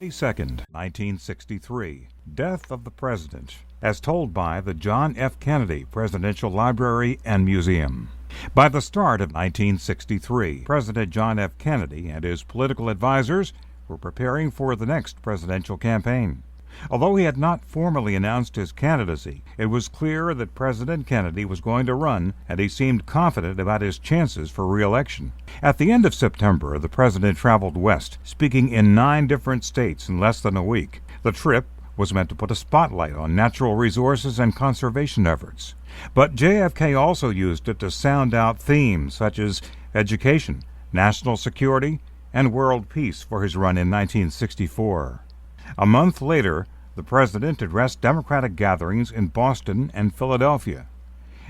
2nd, 1963. Death of the President, as told by the John F. Kennedy Presidential Library and Museum. By the start of 1963, President John F. Kennedy and his political advisors were preparing for the next presidential campaign. Although he had not formally announced his candidacy, it was clear that President Kennedy was going to run, and he seemed confident about his chances for re-election. At the end of September, the president traveled west, speaking in 9 different states in less than a week. The trip was meant to put a spotlight on natural resources and conservation efforts. But JFK also used it to sound out themes such as education, national security, and world peace for his run in 1964. A month later, the president addressed Democratic gatherings in Boston and Philadelphia.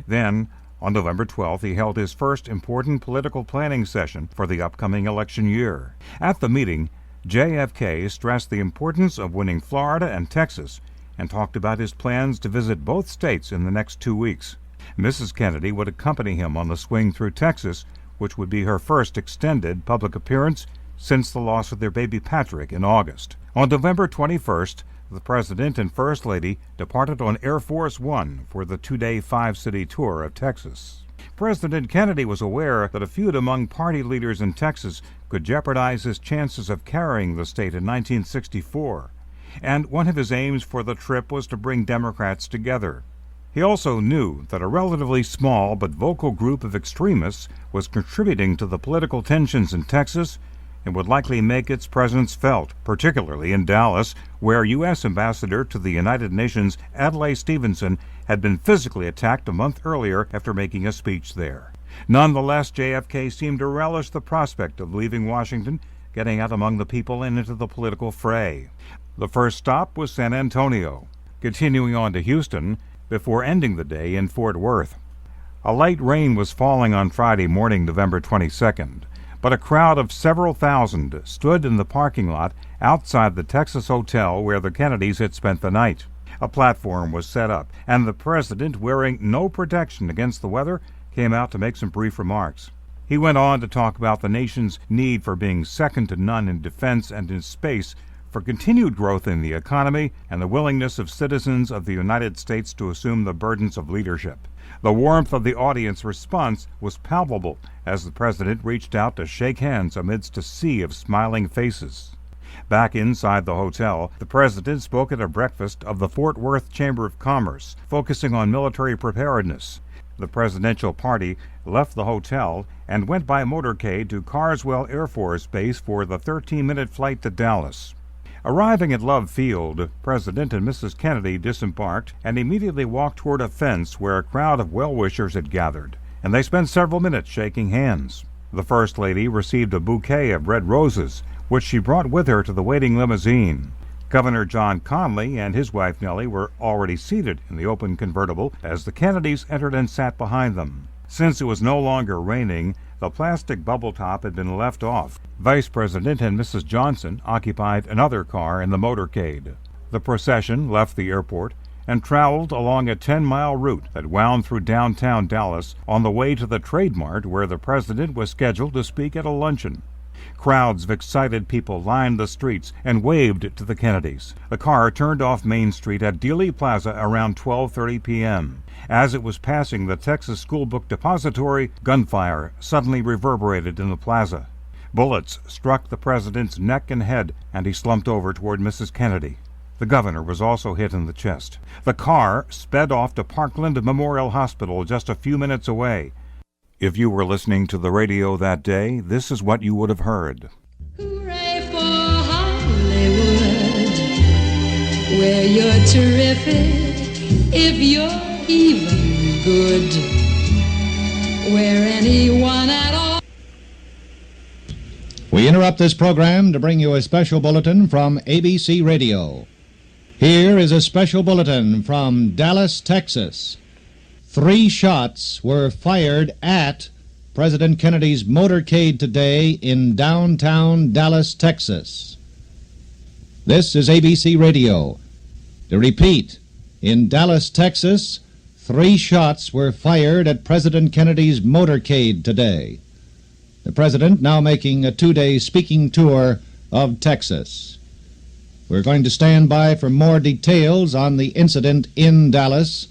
Then, on November 12th, he held his first important political planning session for the upcoming election year. At the meeting, JFK stressed the importance of winning Florida and Texas and talked about his plans to visit both states in the next 2 weeks. Mrs. Kennedy would accompany him on the swing through Texas, which would be her first extended public appearance since the loss of their baby Patrick in August. On November 21st, the President and First Lady departed on Air Force One for the 2-day 5-city tour of Texas. President Kennedy was aware that a feud among party leaders in Texas could jeopardize his chances of carrying the state in 1964, and one of his aims for the trip was to bring Democrats together. He also knew that a relatively small but vocal group of extremists was contributing to the political tensions in Texas and would likely make its presence felt, particularly in Dallas, where U.S. Ambassador to the United Nations Adlai Stevenson had been physically attacked a month earlier after making a speech there. Nonetheless, JFK seemed to relish the prospect of leaving Washington, getting out among the people and into the political fray. The first stop was San Antonio, continuing on to Houston, before ending the day in Fort Worth. A light rain was falling on Friday morning, November 22nd. But a crowd of several thousand stood in the parking lot outside the Texas hotel where the Kennedys had spent the night. A platform was set up, and the president, wearing no protection against the weather, came out to make some brief remarks. He went on to talk about the nation's need for being second to none in defense and in space, for continued growth in the economy, and the willingness of citizens of the United States to assume the burdens of leadership. The warmth of the audience response was palpable as the president reached out to shake hands amidst a sea of smiling faces. Back inside the hotel, the president spoke at a breakfast of the Fort Worth Chamber of Commerce, focusing on military preparedness. The presidential party left the hotel and went by motorcade to Carswell Air Force Base for the 13-minute flight to Dallas. Arriving at Love Field, President and Mrs. Kennedy disembarked and immediately walked toward a fence where a crowd of well-wishers had gathered, and they spent several minutes shaking hands. The First Lady received a bouquet of red roses, which she brought with her to the waiting limousine. Governor John Connally and his wife Nellie were already seated in the open convertible as the Kennedys entered and sat behind them. Since it was no longer raining, the plastic bubble top had been left off. Vice President and Mrs. Johnson occupied another car in the motorcade. The procession left the airport and traveled along a 10-mile route that wound through downtown Dallas on the way to the Trade Mart, where the president was scheduled to speak at a luncheon. Crowds of excited people lined the streets and waved to the Kennedys. The car turned off Main Street at Dealey Plaza around 12:30 p.m. As it was passing the Texas School Book Depository, gunfire suddenly reverberated in the plaza. Bullets struck the president's neck and head, and he slumped over toward Mrs. Kennedy. The governor was also hit in the chest. The car sped off to Parkland Memorial Hospital just a few minutes away. If you were listening to the radio that day, this is what you would have heard. Hooray for Hollywood, where you're terrific if you're even good, where anyone at all. We interrupt this program to bring you a special bulletin from ABC Radio. Here is a special bulletin from Dallas, Texas. 3 shots were fired at President Kennedy's motorcade today in downtown Dallas, Texas. This is ABC Radio. To repeat, in Dallas, Texas, 3 shots were fired at President Kennedy's motorcade today. The President now making a 2-day speaking tour of Texas. We're going to stand by for more details on the incident in Dallas.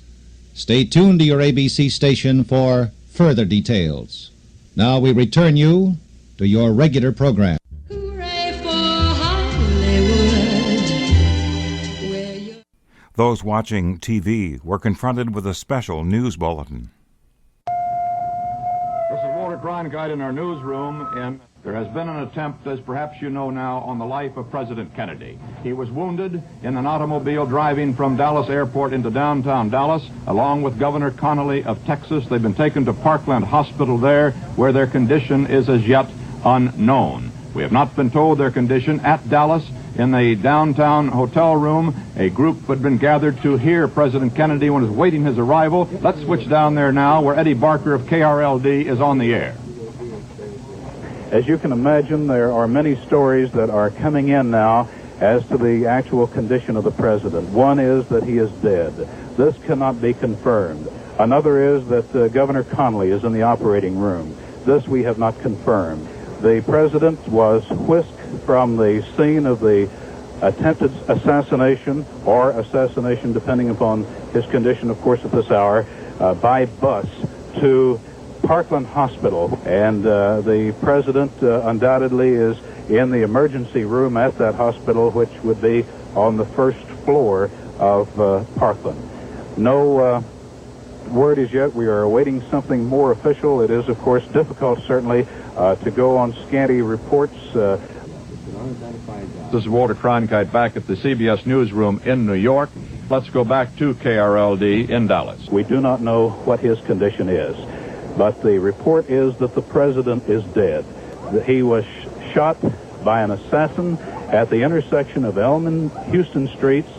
Stay tuned to your ABC station for further details. Now we return you to your regular program. Hooray for Hollywood, where you're... Those watching TV were confronted with a special news bulletin. This is Walter Cronkite in our newsroom, and there has been an attempt, as perhaps you know now, on the life of President Kennedy. He was wounded in an automobile driving from Dallas Airport into downtown Dallas, along with Governor Connolly of Texas. They've been taken to Parkland Hospital there, where their condition is as yet unknown. We have not been told their condition. At Dallas, in the downtown hotel room, a group had been gathered to hear President Kennedy when he was waiting his arrival. Let's switch down there now, where Eddie Barker of KRLD is on the air. As you can imagine, there are many stories that are coming in now as to the actual condition of the president. One is that he is dead. This cannot be confirmed. Another is that Governor Connolly is in the operating room. This we have not confirmed. The president was whisked from the scene of the attempted assassination, or assassination depending upon his condition, of course, at this hour, by bus to Parkland Hospital, and the president undoubtedly is in the emergency room at that hospital, which would be on the first floor of Parkland. No word as yet. We are awaiting something more official. It is, of course, difficult, certainly, to go on scanty reports. This is Walter Cronkite back at the CBS newsroom in New York. Let's go back to KRLD in Dallas. We do not know what his condition is, but the report is that the president is dead. That he was shot by an assassin at the intersection of Elm and Houston Streets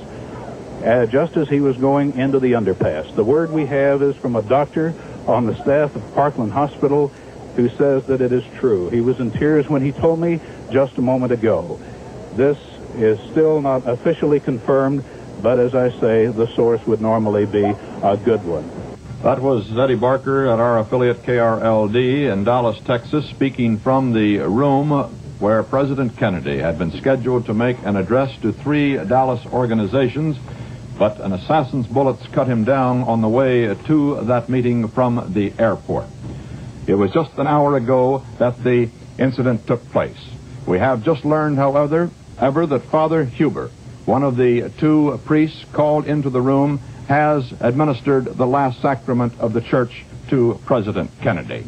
just as he was going into the underpass. The word we have is from a doctor on the staff of Parkland Hospital who says that it is true. He was in tears when he told me just a moment ago. This is still not officially confirmed, but as I say, the source would normally be a good one. That was Eddie Barker at our affiliate KRLD in Dallas, Texas, speaking from the room where President Kennedy had been scheduled to make an address to 3 Dallas organizations, but an assassin's bullets cut him down on the way to that meeting from the airport. It was just an hour ago that the incident took place. We have just learned, however, that Father Huber, one of the 2 priests called into the room, has administered the last sacrament of the church to President Kennedy.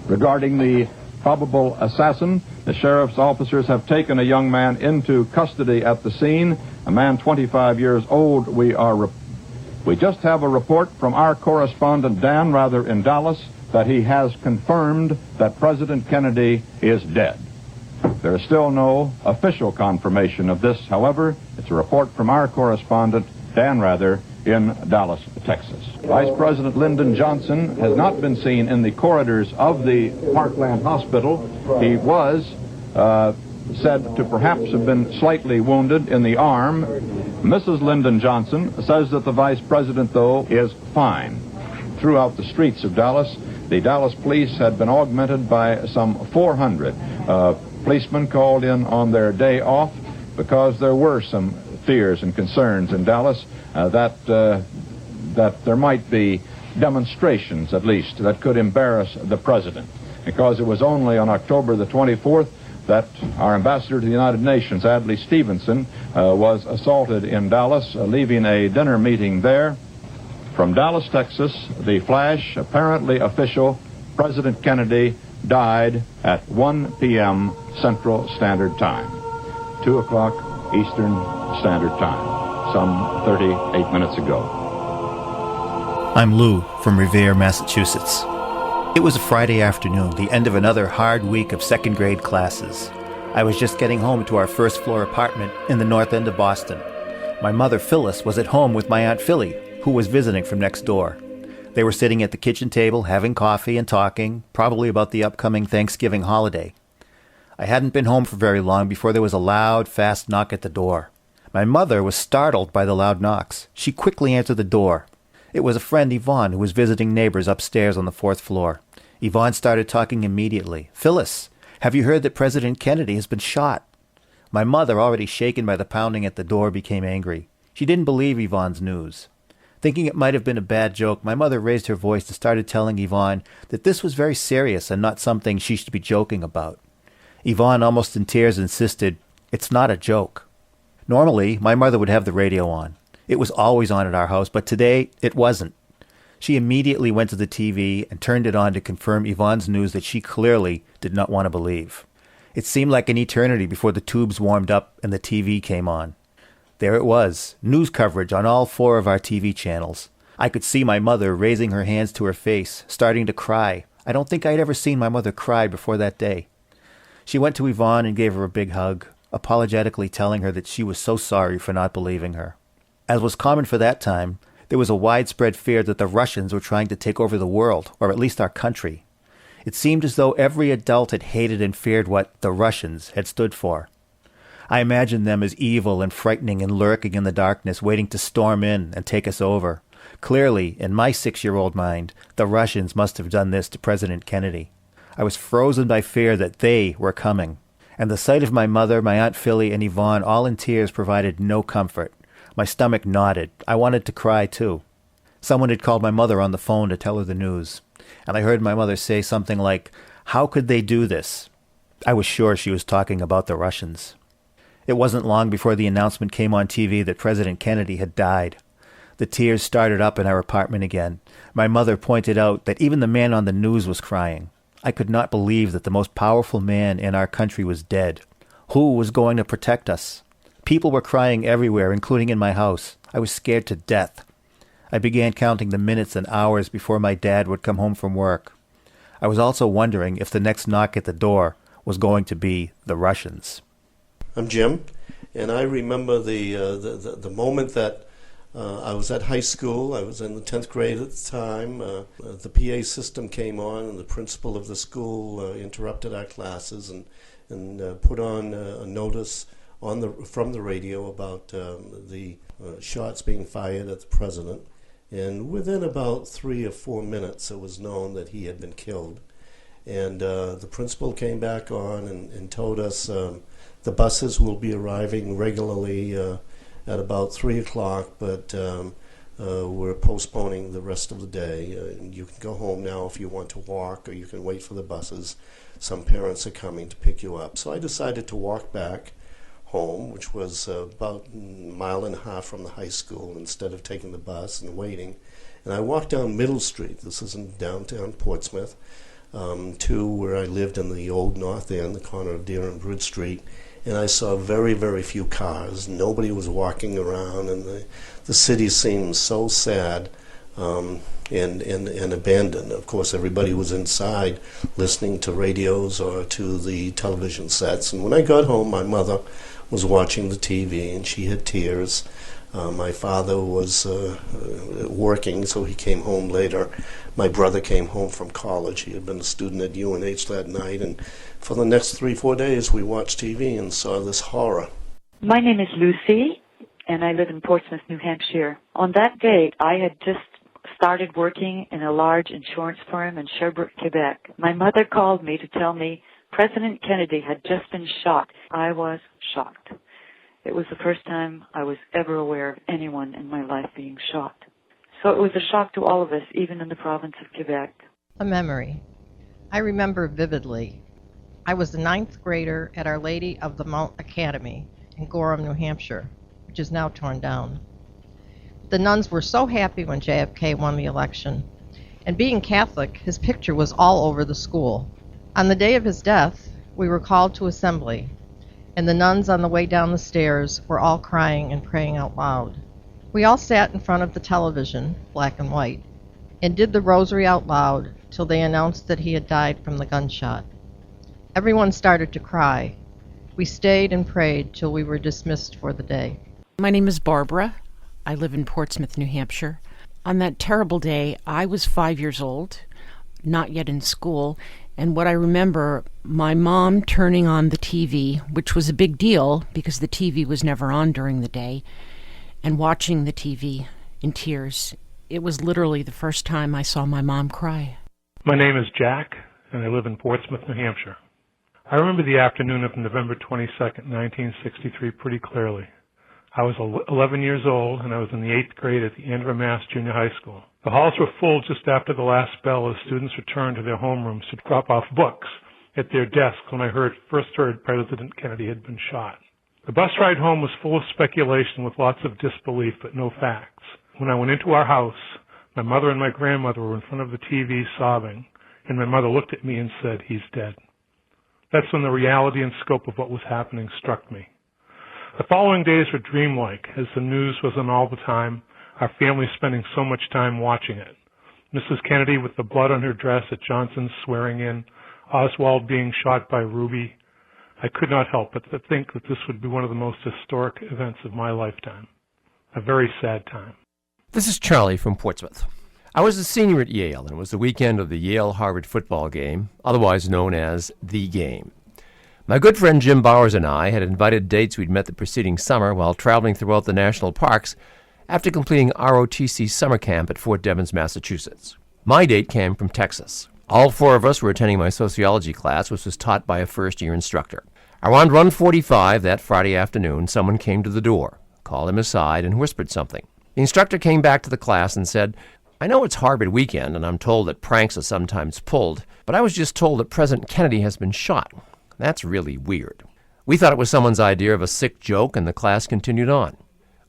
Regarding the probable assassin, the sheriff's officers have taken a young man into custody at the scene, a man 25 years old. We just have a report from our correspondent Dan Rather in Dallas that he has confirmed that President Kennedy is dead. There is still no official confirmation of this, however. It's a report from our correspondent Dan Rather in Dallas, Texas. Vice President Lyndon Johnson has not been seen in the corridors of the Parkland Hospital. He was said to perhaps have been slightly wounded in the arm. Mrs. Lyndon Johnson says that the Vice President, though, is fine. Throughout the streets of Dallas, the Dallas police had been augmented by some 400 policemen called in on their day off because there were some fears and concerns in Dallas that there might be demonstrations, at least, that could embarrass the president. Because it was only on October the 24th that our ambassador to the United Nations, Adlai Stevenson, was assaulted in Dallas, leaving a dinner meeting there. From Dallas, Texas, the flash, apparently official, President Kennedy died at 1 p.m. Central Standard Time, 2 o'clock Eastern Standard Time, some 38 minutes ago. I'm Lou from Revere, Massachusetts. It was a Friday afternoon, the end of another hard week of second-grade classes. I was just getting home to our first-floor apartment in the north end of Boston. My mother, Phyllis, was at home with my Aunt Philly, who was visiting from next door. They were sitting at the kitchen table, having coffee and talking, probably about the upcoming Thanksgiving holiday. I hadn't been home for very long before there was a loud, fast knock at the door. My mother was startled by the loud knocks. She quickly answered the door. It was a friend, Yvonne, who was visiting neighbors upstairs on the 4th floor. Yvonne started talking immediately. "Phyllis, have you heard that President Kennedy has been shot?" My mother, already shaken by the pounding at the door, became angry. She didn't believe Yvonne's news. Thinking it might have been a bad joke, my mother raised her voice and started telling Yvonne that this was very serious and not something she should be joking about. Yvonne, almost in tears, insisted, "It's not a joke." Normally, my mother would have the radio on. It was always on at our house, but today it wasn't. She immediately went to the TV and turned it on to confirm Yvonne's news that she clearly did not want to believe. It seemed like an eternity before the tubes warmed up and the TV came on. There it was, news coverage on all 4 of our TV channels. I could see my mother raising her hands to her face, starting to cry. I don't think I'd ever seen my mother cry before that day. She went to Yvonne and gave her a big hug, apologetically telling her that she was so sorry for not believing her. As was common for that time, there was a widespread fear that the Russians were trying to take over the world, or at least our country. It seemed as though every adult had hated and feared what the Russians had stood for. I imagined them as evil and frightening and lurking in the darkness, waiting to storm in and take us over. Clearly, in my 6-year-old mind, the Russians must have done this to President Kennedy. I was frozen by fear that they were coming. And the sight of my mother, my Aunt Philly, and Yvonne all in tears provided no comfort. My stomach knotted. I wanted to cry, too. Someone had called my mother on the phone to tell her the news, and I heard my mother say something like, "How could they do this?" I was sure she was talking about the Russians. It wasn't long before the announcement came on TV that President Kennedy had died. The tears started up in our apartment again. My mother pointed out that even the man on the news was crying. I could not believe that the most powerful man in our country was dead. Who was going to protect us? People were crying everywhere, including in my house. I was scared to death. I began counting the minutes and hours before my dad would come home from work. I was also wondering if the next knock at the door was going to be the Russians. I'm Jim, and I remember the moment that I was at high school. I was in the 10th grade at the time. The PA system came on, and the principal of the school interrupted our classes and put on a notice from the radio about the shots being fired at the president. And within about 3 or 4 minutes, it was known that he had been killed. And the principal came back on and told us the buses will be arriving regularly at about 3 o'clock, but we're postponing the rest of the day. You can go home now if you want to walk, or you can wait for the buses. Some parents are coming to pick you up. So I decided to walk back home, which was about a mile and a half from the high school, instead of taking the bus and waiting. And I walked down Middle Street, this is in downtown Portsmouth, to where I lived in the old North End, the corner of Deer and Bridge Street, and I saw very, very few cars. Nobody was walking around, and the city seemed so sad and abandoned. Of course, everybody was inside listening to radios or to the television sets. And when I got home, my mother was watching the TV, and she had tears. My father was working, so he came home later. My brother came home from college. He had been a student at UNH that night, and for the next 3-4 days we watched TV and saw this horror. My name is Lucy, and I live in Portsmouth, New Hampshire. On that date, I had just started working in a large insurance firm in Sherbrooke, Quebec. My mother called me to tell me President Kennedy had just been shot. I was shocked. It was the first time I was ever aware of anyone in my life being shot. So it was a shock to all of us, even in the province of Quebec. A memory. I remember vividly. I was a 9th grader at Our Lady of the Mount Academy in Gorham, New Hampshire, which is now torn down. The nuns were so happy when JFK won the election, and being Catholic, his picture was all over the school. On the day of his death, we were called to assembly, and the nuns on the way down the stairs were all crying and praying out loud. We all sat in front of the television, black and white, and did the rosary out loud till they announced that he had died from the gunshot. Everyone started to cry. We stayed and prayed till we were dismissed for the day. My name is Barbara. I live in Portsmouth, New Hampshire. On that terrible day, I was 5 years old, not yet in school, and what I remember, my mom turning on the TV, which was a big deal because the TV was never on during the day, and watching the TV in tears. It was literally the first time I saw my mom cry. My name is Jack, and I live in Portsmouth, New Hampshire. I remember the afternoon of November 22nd, 1963 pretty clearly. I was 11 years old, and I was in the 8th grade at the Andover, Mass. Junior High School. The halls were full just after the last bell as students returned to their homerooms to drop off books at their desks when I first heard President Kennedy had been shot. The bus ride home was full of speculation with lots of disbelief, but no facts. When I went into our house, my mother and my grandmother were in front of the TV sobbing, and my mother looked at me and said, "He's dead." That's when the reality and scope of what was happening struck me. The following days were dreamlike, as the news was on all the time, our family spending so much time watching it. Mrs. Kennedy with the blood on her dress at Johnson's swearing in, Oswald being shot by Ruby. I could not help but to think that this would be one of the most historic events of my lifetime. A very sad time. This is Charlie from Portsmouth. I was a senior at Yale, and it was the weekend of the Yale-Harvard football game, otherwise known as The Game. My good friend Jim Bowers and I had invited dates we'd met the preceding summer while traveling throughout the national parks after completing ROTC summer camp at Fort Devens, Massachusetts. My date came from Texas. All four of us were attending my sociology class, which was taught by a first-year instructor. Around 1:45 that Friday afternoon, someone came to the door, called him aside, and whispered something. The instructor came back to the class and said, "I know it's Harvard weekend, and I'm told that pranks are sometimes pulled, but I was just told that President Kennedy has been shot. That's really weird." We thought it was someone's idea of a sick joke, and the class continued on.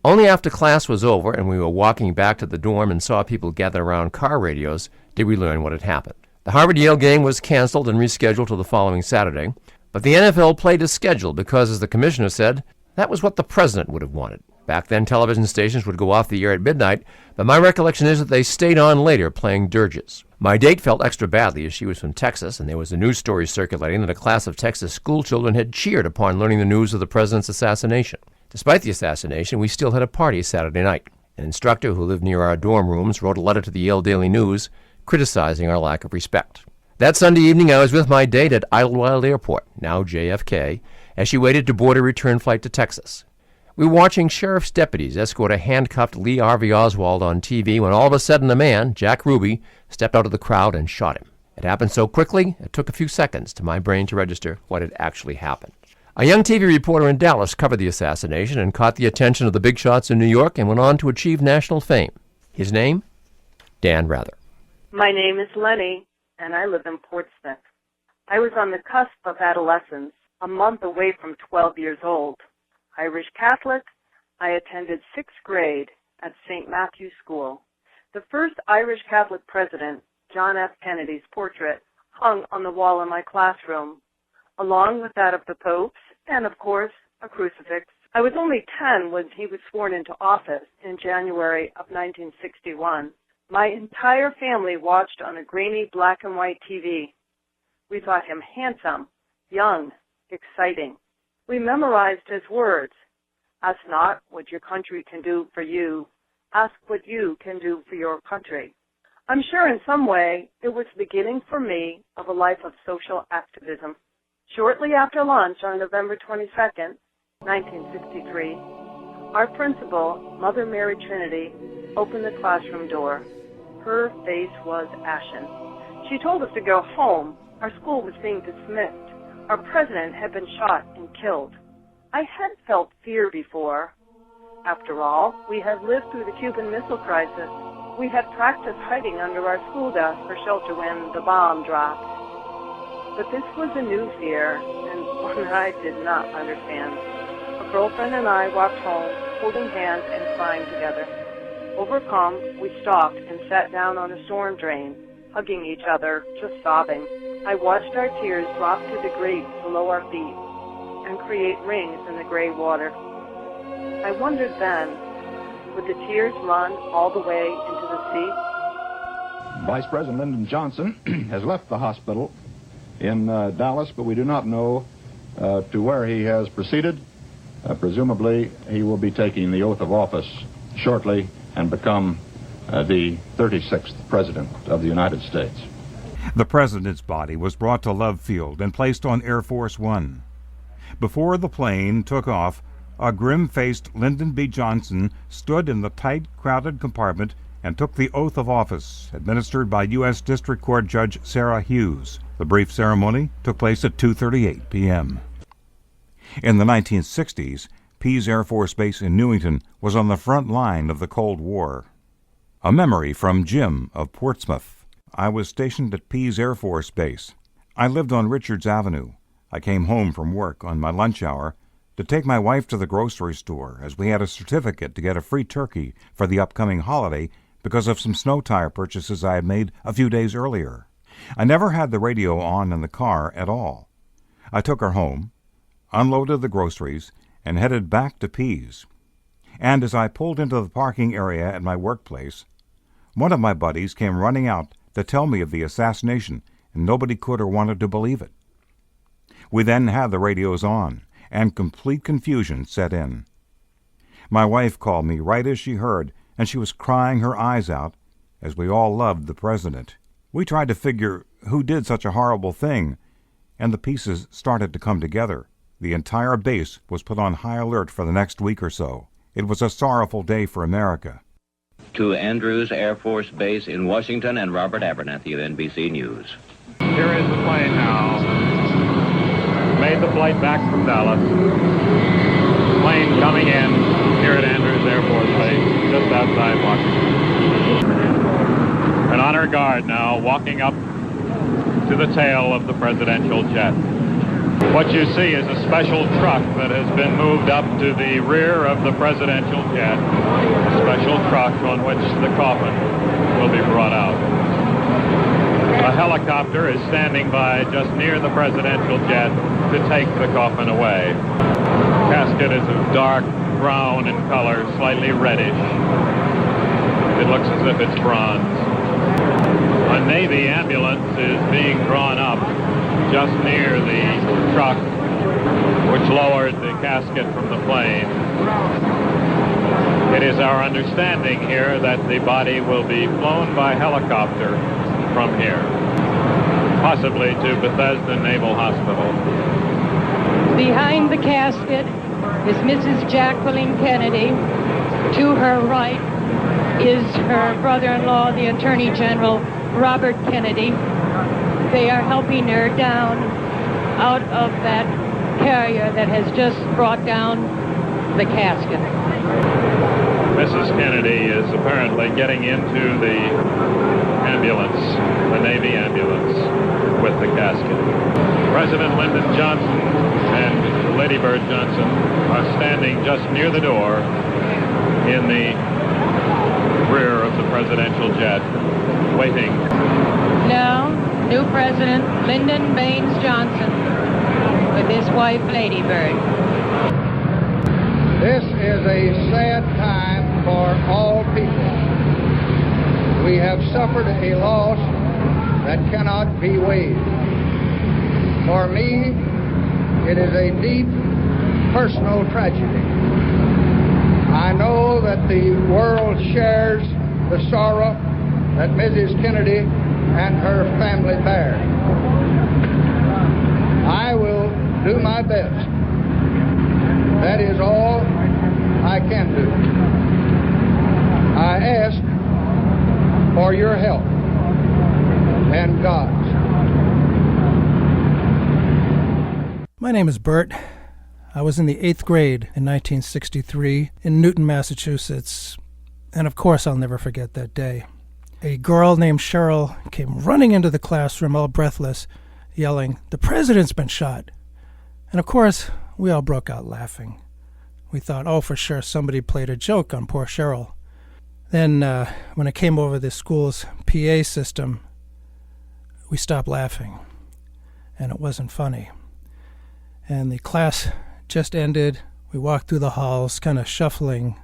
Only after class was over and we were walking back to the dorm and saw people gather around car radios did we learn what had happened. The Harvard-Yale game was canceled and rescheduled to the following Saturday, but the NFL played as scheduled because, as the commissioner said, that was what the president would have wanted. Back then, television stations would go off the air at midnight, but my recollection is that they stayed on later playing dirges. My date felt extra badly as she was from Texas, and there was a news story circulating that a class of Texas schoolchildren had cheered upon learning the news of the president's assassination. Despite the assassination, we still had a party Saturday night. An instructor who lived near our dorm rooms wrote a letter to the Yale Daily News criticizing our lack of respect. That Sunday evening, I was with my date at Idlewild Airport, now JFK, as she waited to board a return flight to Texas. We were watching sheriff's deputies escort a handcuffed Lee Harvey Oswald on TV when all of a sudden a man, Jack Ruby, stepped out of the crowd and shot him. It happened so quickly, it took a few seconds to my brain to register what had actually happened. A young TV reporter in Dallas covered the assassination and caught the attention of the big shots in New York and went on to achieve national fame. His name? Dan Rather. My name is Lenny, and I live in Portsmouth. I was on the cusp of adolescence, a month away from 12 years old. Irish Catholic, I attended 6th grade at St. Matthew's School. The first Irish Catholic president, John F. Kennedy's portrait, hung on the wall in my classroom, along with that of the popes and, of course, a crucifix. I was only 10 when he was sworn into office in January of 1961. My entire family watched on a grainy black and white TV. We thought him handsome, young, exciting. We memorized his words. Ask not what your country can do for you. Ask what you can do for your country. I'm sure in some way it was the beginning for me of a life of social activism. Shortly after lunch on November 22nd, 1963, our principal, Mother Mary Trinity, opened the classroom door. Her face was ashen. She told us to go home. Our school was being dismissed. Our president had been shot and killed. I had felt fear before. After all, we had lived through the Cuban Missile Crisis. We had practiced hiding under our school desk for shelter when the bomb dropped. But this was a new fear, and one that I did not understand. A girlfriend and I walked home, holding hands and crying together. Overcome, we stopped and sat down on a storm drain, hugging each other, just sobbing. I watched our tears drop to the grate below our feet and create rings in the gray water. I wondered then, would the tears run all the way into the sea? Vice President Lyndon Johnson has left the hospital in Dallas, but we do not know to where he has proceeded. Presumably, he will be taking the oath of office shortly and become the 36th President of the United States. The president's body was brought to Love Field and placed on Air Force One. Before the plane took off, a grim-faced Lyndon B. Johnson stood in the tight, crowded compartment and took the oath of office administered by U.S. District Court Judge Sarah Hughes. The brief ceremony took place at 2:38 p.m. In the 1960s, Pease Air Force Base in Newington was on the front line of the Cold War. A memory from Jim of Portsmouth. I was stationed at Pease Air Force Base. I lived on Richards Avenue. I came home from work on my lunch hour to take my wife to the grocery store, as we had a certificate to get a free turkey for the upcoming holiday because of some snow tire purchases I had made a few days earlier. I never had the radio on in the car at all. I took her home, unloaded the groceries, and headed back to Pease. And as I pulled into the parking area at my workplace, one of my buddies came running out to tell me of the assassination, and nobody could or wanted to believe it. We then had the radios on, and complete confusion set in. My wife called me right as she heard, and she was crying her eyes out, as we all loved the president. We tried to figure who did such a horrible thing, and the pieces started to come together. The entire base was put on high alert for the next week or so. It was a sorrowful day for America. To Andrews Air Force Base in Washington and Robert Abernathy of NBC News. Here is the plane now. Made the flight back from Dallas. Plane coming in here at Andrews Air Force Base, just outside Washington. And honor guard now walking up to the tail of the presidential jet. What you see is a special truck that has been moved up to the rear of the presidential jet. A special truck on which the coffin will be brought out. A helicopter is standing by just near the presidential jet to take the coffin away. The casket is of dark brown in color, slightly reddish. It looks as if it's bronze. A Navy ambulance is being drawn up just near the truck, which lowered the casket from the plane. It is our understanding here that the body will be flown by helicopter from here, possibly to Bethesda Naval Hospital. Behind the casket is Mrs. Jacqueline Kennedy. To her right is her brother-in-law, the Attorney General, Robert Kennedy. They are helping her down out of that carrier that has just brought down the casket. Mrs. Kennedy is apparently getting into the ambulance, the Navy ambulance, with the casket. President Lyndon Johnson and Lady Bird Johnson are standing just near the door in the rear of the presidential jet, waiting. Now, new President Lyndon Baines Johnson with his wife, Lady Bird. This is a sad time for all people. We have suffered a loss that cannot be weighed. For me, it is a deep personal tragedy. I know that the world shares the sorrow that Mrs. Kennedy and her family bear. I will do my best. That is all I can do. I ask for your help and God's. My name is Bert. I was in the 8th grade in 1963 in Newton, Massachusetts, and of course I'll never forget that day. A girl named Cheryl came running into the classroom all breathless, yelling, "The president's been shot!" And of course, we all broke out laughing. We thought, oh, for sure, somebody played a joke on poor Cheryl. Then, when it came over the school's PA system, we stopped laughing, and it wasn't funny. And the class just ended. We walked through the halls, kind of shuffling,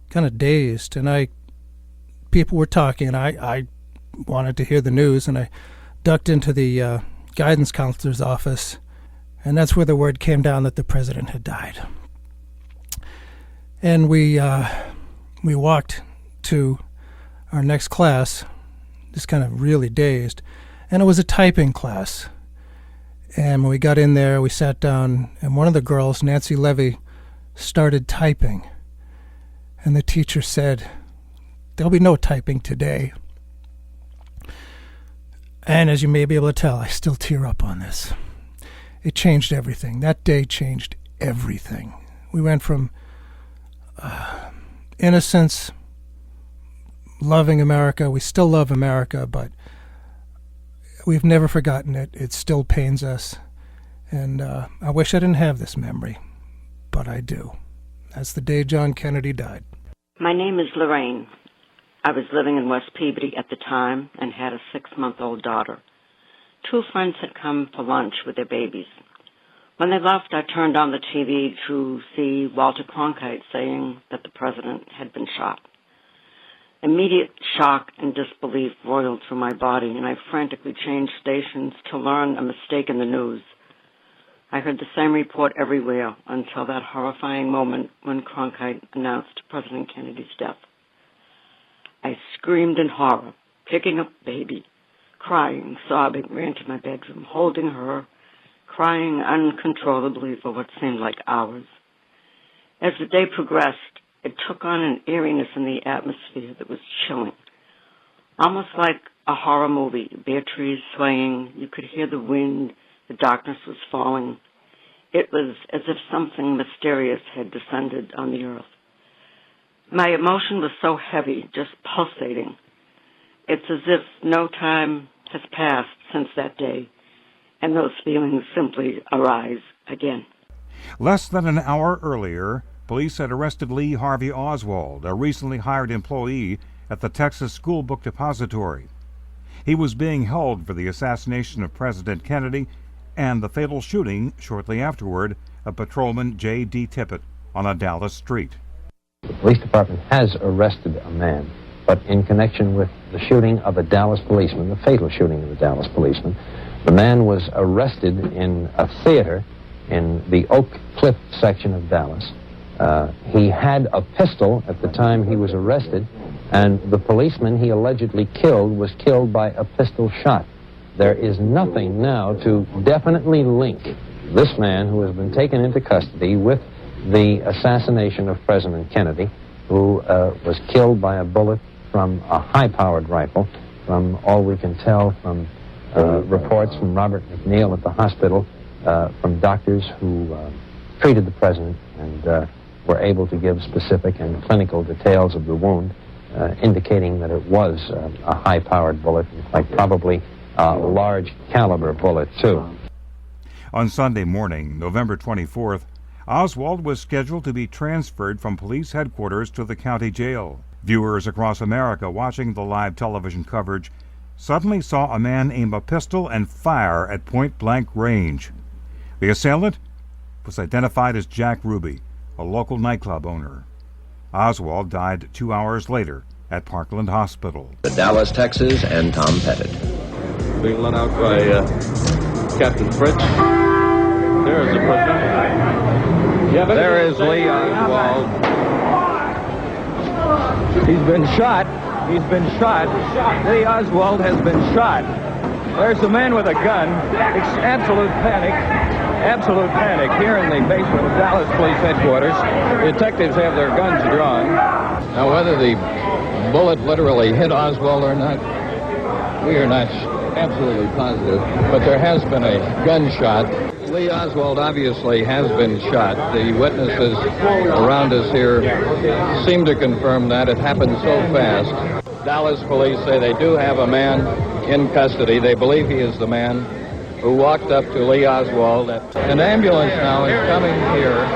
kind of dazed, and people were talking, and I wanted to hear the news, and I ducked into the guidance counselor's office, and that's where the word came down that the president had died. And we walked to our next class, just kind of really dazed, and it was a typing class. And when we got in there, we sat down, and one of the girls, Nancy Levy, started typing. And the teacher said, There'll be no typing today. And as you may be able to tell, I still tear up on this. It changed everything. That day changed everything. We went from innocence, loving America. We still love America, but we've never forgotten it. It still pains us. And I wish I didn't have this memory, but I do. That's the day John Kennedy died. My name is Lorraine. I was living in West Peabody at the time and had a 6-month-old daughter. 2 friends had come for lunch with their babies. When they left, I turned on the TV to see Walter Cronkite saying that the president had been shot. Immediate shock and disbelief roiled through my body, and I frantically changed stations to learn a mistake in the news. I heard the same report everywhere until that horrifying moment when Cronkite announced President Kennedy's death. I screamed in horror, picking up baby, crying, sobbing, ran to my bedroom, holding her, crying uncontrollably for what seemed like hours. As the day progressed, it took on an eeriness in the atmosphere that was chilling, almost like a horror movie. Bare trees swaying, you could hear the wind, the darkness was falling. It was as if something mysterious had descended on the earth. My emotion was so heavy, just pulsating. It's as if no time has passed since that day, and those feelings simply arise again. Less than an hour earlier, police had arrested Lee Harvey Oswald, a recently hired employee at the Texas School Book Depository. He was being held for the assassination of President Kennedy and the fatal shooting shortly afterward of patrolman J.D. Tippit on a Dallas street. The police department has arrested a man, but in connection with the shooting of a Dallas policeman, the fatal shooting of a Dallas policeman, the man was arrested in a theater in the Oak Cliff section of Dallas. He had a pistol at the time he was arrested, and the policeman he allegedly killed was killed by a pistol shot. There is nothing now to definitely link this man who has been taken into custody with the assassination of President Kennedy, who was killed by a bullet from a high-powered rifle. From all we can tell from reports from Robert McNeil at the hospital, from doctors who treated the president and were able to give specific and clinical details of the wound, indicating that it was a high-powered bullet, in fact, probably a large caliber bullet, too. On Sunday morning, November 24th, Oswald was scheduled to be transferred from police headquarters to the county jail. Viewers across America watching the live television coverage suddenly saw a man aim a pistol and fire at point-blank range. The assailant was identified as Jack Ruby, a local nightclub owner. Oswald died 2 hours later at Parkland Hospital. The Dallas, Texas, and Tom Pettit. Being let out by Captain Fritz. There's the prisoner. There is Lee Oswald. He's been shot. He's been shot. Lee Oswald has been shot. There's a man with a gun. It's absolute panic. Absolute panic here in the basement of Dallas Police Headquarters. Detectives have their guns drawn. Now, whether the bullet literally hit Oswald or not, we are not absolutely positive. But there has been a gunshot. Lee Oswald obviously has been shot. The witnesses around us here seem to confirm that. It happened so fast. Dallas police say they do have a man in custody. They believe he is the man who walked up to Lee Oswald. An ambulance now is coming here.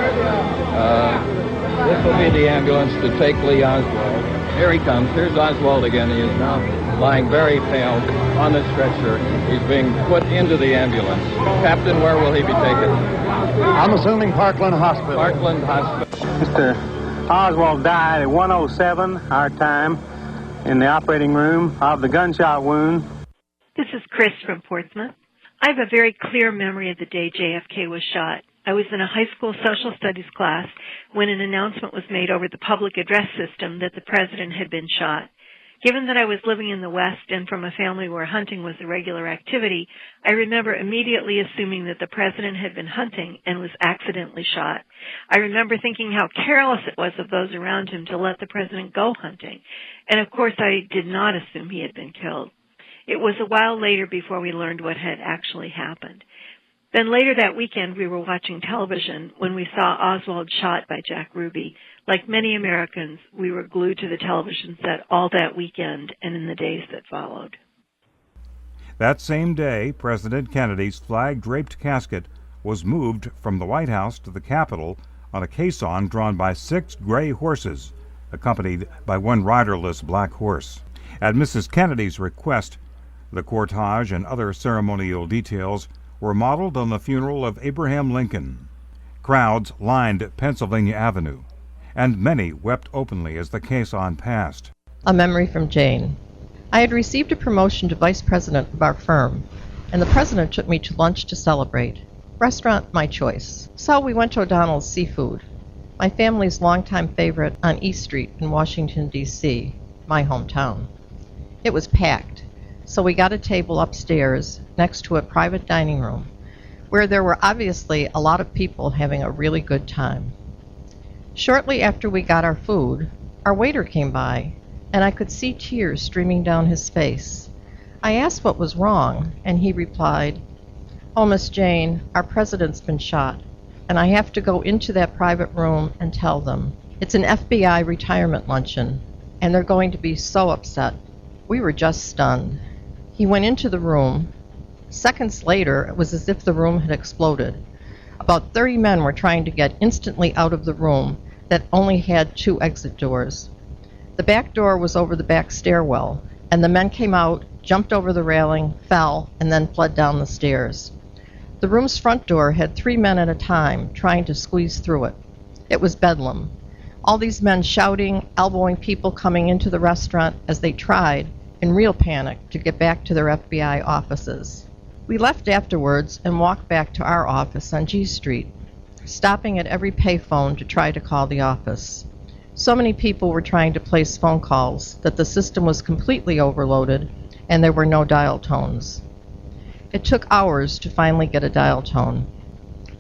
This will be the ambulance to take Lee Oswald. Here he comes. Here's Oswald again. He is now lying very pale on the stretcher. He's being put into the ambulance. Captain, where will he be taken? I'm assuming Parkland Hospital. Parkland Hospital. Mr. Oswald died at 1:07 our time in the operating room of the gunshot wound. This is Chris from Portsmouth. I have a very clear memory of the day JFK was shot. I was in a high school social studies class when an announcement was made over the public address system that the president had been shot. Given that I was living in the West and from a family where hunting was a regular activity, I remember immediately assuming that the president had been hunting and was accidentally shot. I remember thinking how careless it was of those around him to let the president go hunting. And of course, I did not assume he had been killed. It was a while later before we learned what had actually happened. Then later that weekend, we were watching television when we saw Oswald shot by Jack Ruby. Like many Americans, we were glued to the television set all that weekend and in the days that followed. That same day, President Kennedy's flag-draped casket was moved from the White House to the Capitol on a caisson drawn by 6 gray horses, accompanied by one riderless black horse. At Mrs. Kennedy's request, the cortege and other ceremonial details were modeled on the funeral of Abraham Lincoln. Crowds lined Pennsylvania Avenue, and many wept openly as the caisson passed. A memory from Jane. I had received a promotion to vice president of our firm, and the president took me to lunch to celebrate. Restaurant, my choice. So we went to O'Donnell's Seafood, my family's longtime favorite on East Street in Washington, D.C., my hometown. It was packed, so we got a table upstairs next to a private dining room where there were obviously a lot of people having a really good time. Shortly after we got our food, our waiter came by, and I could see tears streaming down his face. I asked what was wrong, and he replied, "Oh, Miss Jane, our president's been shot, and I have to go into that private room and tell them. It's an FBI retirement luncheon, and they're going to be so upset." We were just stunned. He went into the room. Seconds later, it was as if the room had exploded. About 30 men were trying to get instantly out of the room that only had 2 exit doors. The back door was over the back stairwell, and the men came out, jumped over the railing, fell, and then fled down the stairs. The room's front door had 3 men at a time trying to squeeze through it. It was bedlam. All these men shouting, elbowing people coming into the restaurant as they tried, in real panic, to get back to their FBI offices. We left afterwards and walked back to our office on G Street, stopping at every payphone to try to call the office. So many people were trying to place phone calls that the system was completely overloaded and there were no dial tones. It took hours to finally get a dial tone.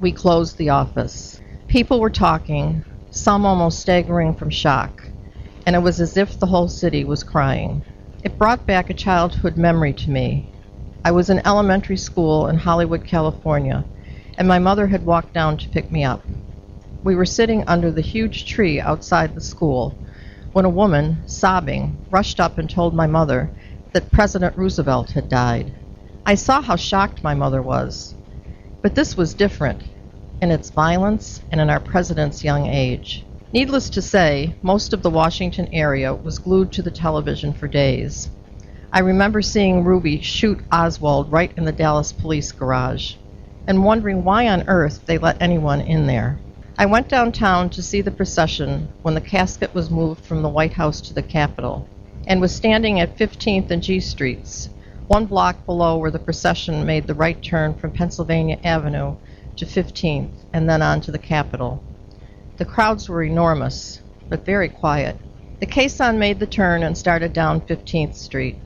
We closed the office. People were talking, some almost staggering from shock, and it was as if the whole city was crying. It brought back a childhood memory to me. I was in elementary school in Hollywood, California, and my mother had walked down to pick me up. We were sitting under the huge tree outside the school when a woman, sobbing, rushed up and told my mother that President Roosevelt had died. I saw how shocked my mother was, but this was different in its violence and in our president's young age. Needless to say, most of the Washington area was glued to the television for days. I remember seeing Ruby shoot Oswald right in the Dallas police garage, and wondering why on earth they let anyone in there. I went downtown to see the procession when the casket was moved from the White House to the Capitol, and was standing at 15th and G Streets, 1 block below where the procession made the right turn from Pennsylvania Avenue to 15th and then on to the Capitol. The crowds were enormous, but very quiet. The caisson made the turn and started down 15th Street.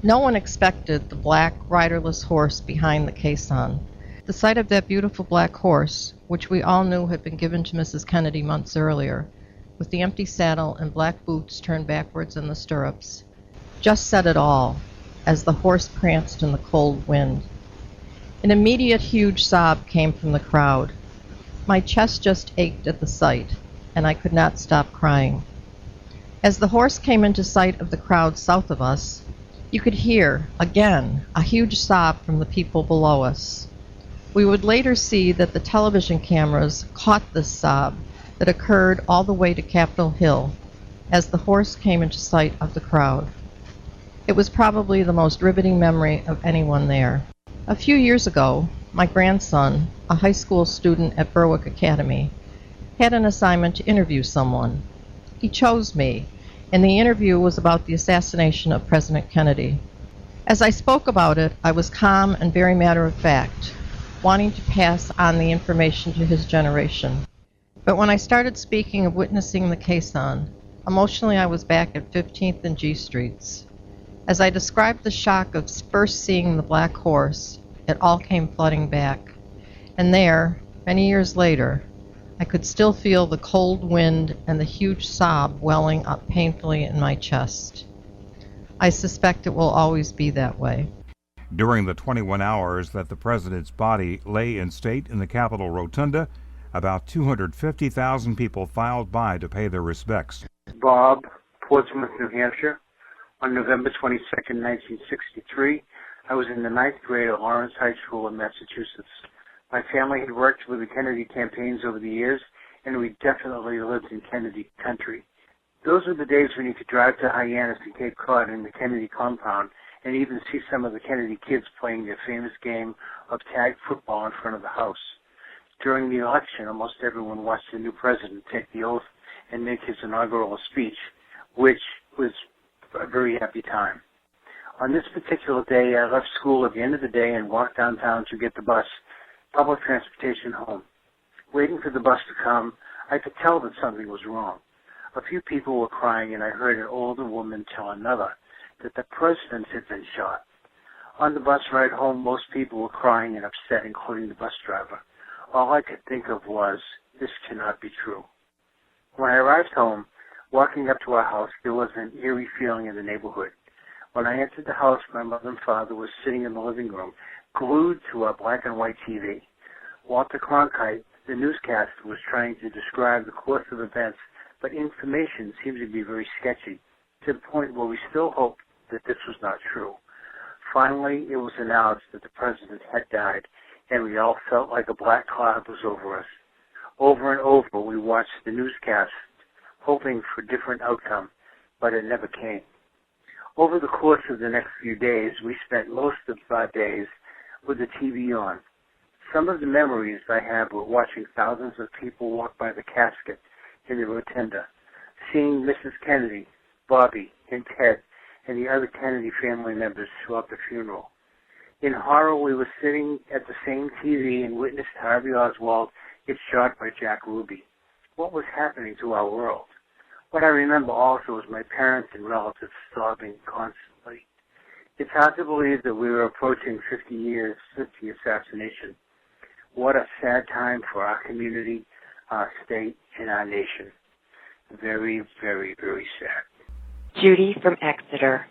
No one expected the black, riderless horse behind the caisson. The sight of that beautiful black horse, which we all knew had been given to Mrs. Kennedy months earlier, with the empty saddle and black boots turned backwards in the stirrups, just said it all, as the horse pranced in the cold wind. An immediate huge sob came from the crowd. My chest just ached at the sight, and I could not stop crying. As the horse came into sight of the crowd south of us, you could hear, again, a huge sob from the people below us. We would later see that the television cameras caught this sob that occurred all the way to Capitol Hill as the horse came into sight of the crowd. It was probably the most riveting memory of anyone there. A few years ago, my grandson, a high school student at Berwick Academy, had an assignment to interview someone. He chose me, and the interview was about the assassination of President Kennedy. As I spoke about it, I was calm and very matter-of-fact, wanting to pass on the information to his generation. But when I started speaking of witnessing the caisson, Emotionally, I was back at 15th and G Streets. As I described the shock of first seeing the black horse, it all came flooding back. And there, many years later, I could still feel the cold wind and the huge sob welling up painfully in my chest. I suspect it will always be that way. During the 21 hours that the president's body lay in state in the Capitol Rotunda, about 250,000 people filed by to pay their respects. Bob, Portsmouth, New Hampshire. On November 22nd, 1963, I was in the 9th grade at Lawrence High School in Massachusetts. My family had worked with the Kennedy campaigns over the years, and we definitely lived in Kennedy country. Those were the days when you could drive to Hyannis and Cape Cod in the Kennedy compound and even see some of the Kennedy kids playing their famous game of tag football in front of the house. During the election, almost everyone watched the new president take the oath and make his inaugural speech, which was a very happy time. On this particular day, I left school at the end of the day and walked downtown to get the bus, public transportation home. Waiting for the bus to come, I could tell that something was wrong. A few people were crying, and I heard an older woman tell another that the president had been shot. On the bus ride home, most people were crying and upset, including the bus driver. All I could think of was, this cannot be true. When I arrived home, walking up to our house, there was an eerie feeling in the neighborhood. When I entered the house, my mother and father were sitting in the living room, glued to a black and white TV. Walter Cronkite, the newscaster, was trying to describe the course of events, but information seemed to be very sketchy, to the point where we still hoped that this was not true. Finally, it was announced that the president had died, and we all felt like a black cloud was over us. Over and over, we watched the newscast, hoping for a different outcome, but it never came. Over the course of the next few days, we spent most of our days with the TV on. Some of the memories I have were watching thousands of people walk by the casket in the rotunda, seeing Mrs. Kennedy, Bobby, and Ted, and the other Kennedy family members throughout the funeral. In horror, we were sitting at the same TV and witnessed Harvey Oswald get shot by Jack Ruby. What was happening to our world? What I remember also is my parents and relatives sobbing constantly. It's hard to believe that we were approaching 50 years since the assassination. What a sad time for our community, our state, and our nation. Very, very, very sad. Judy from Exeter.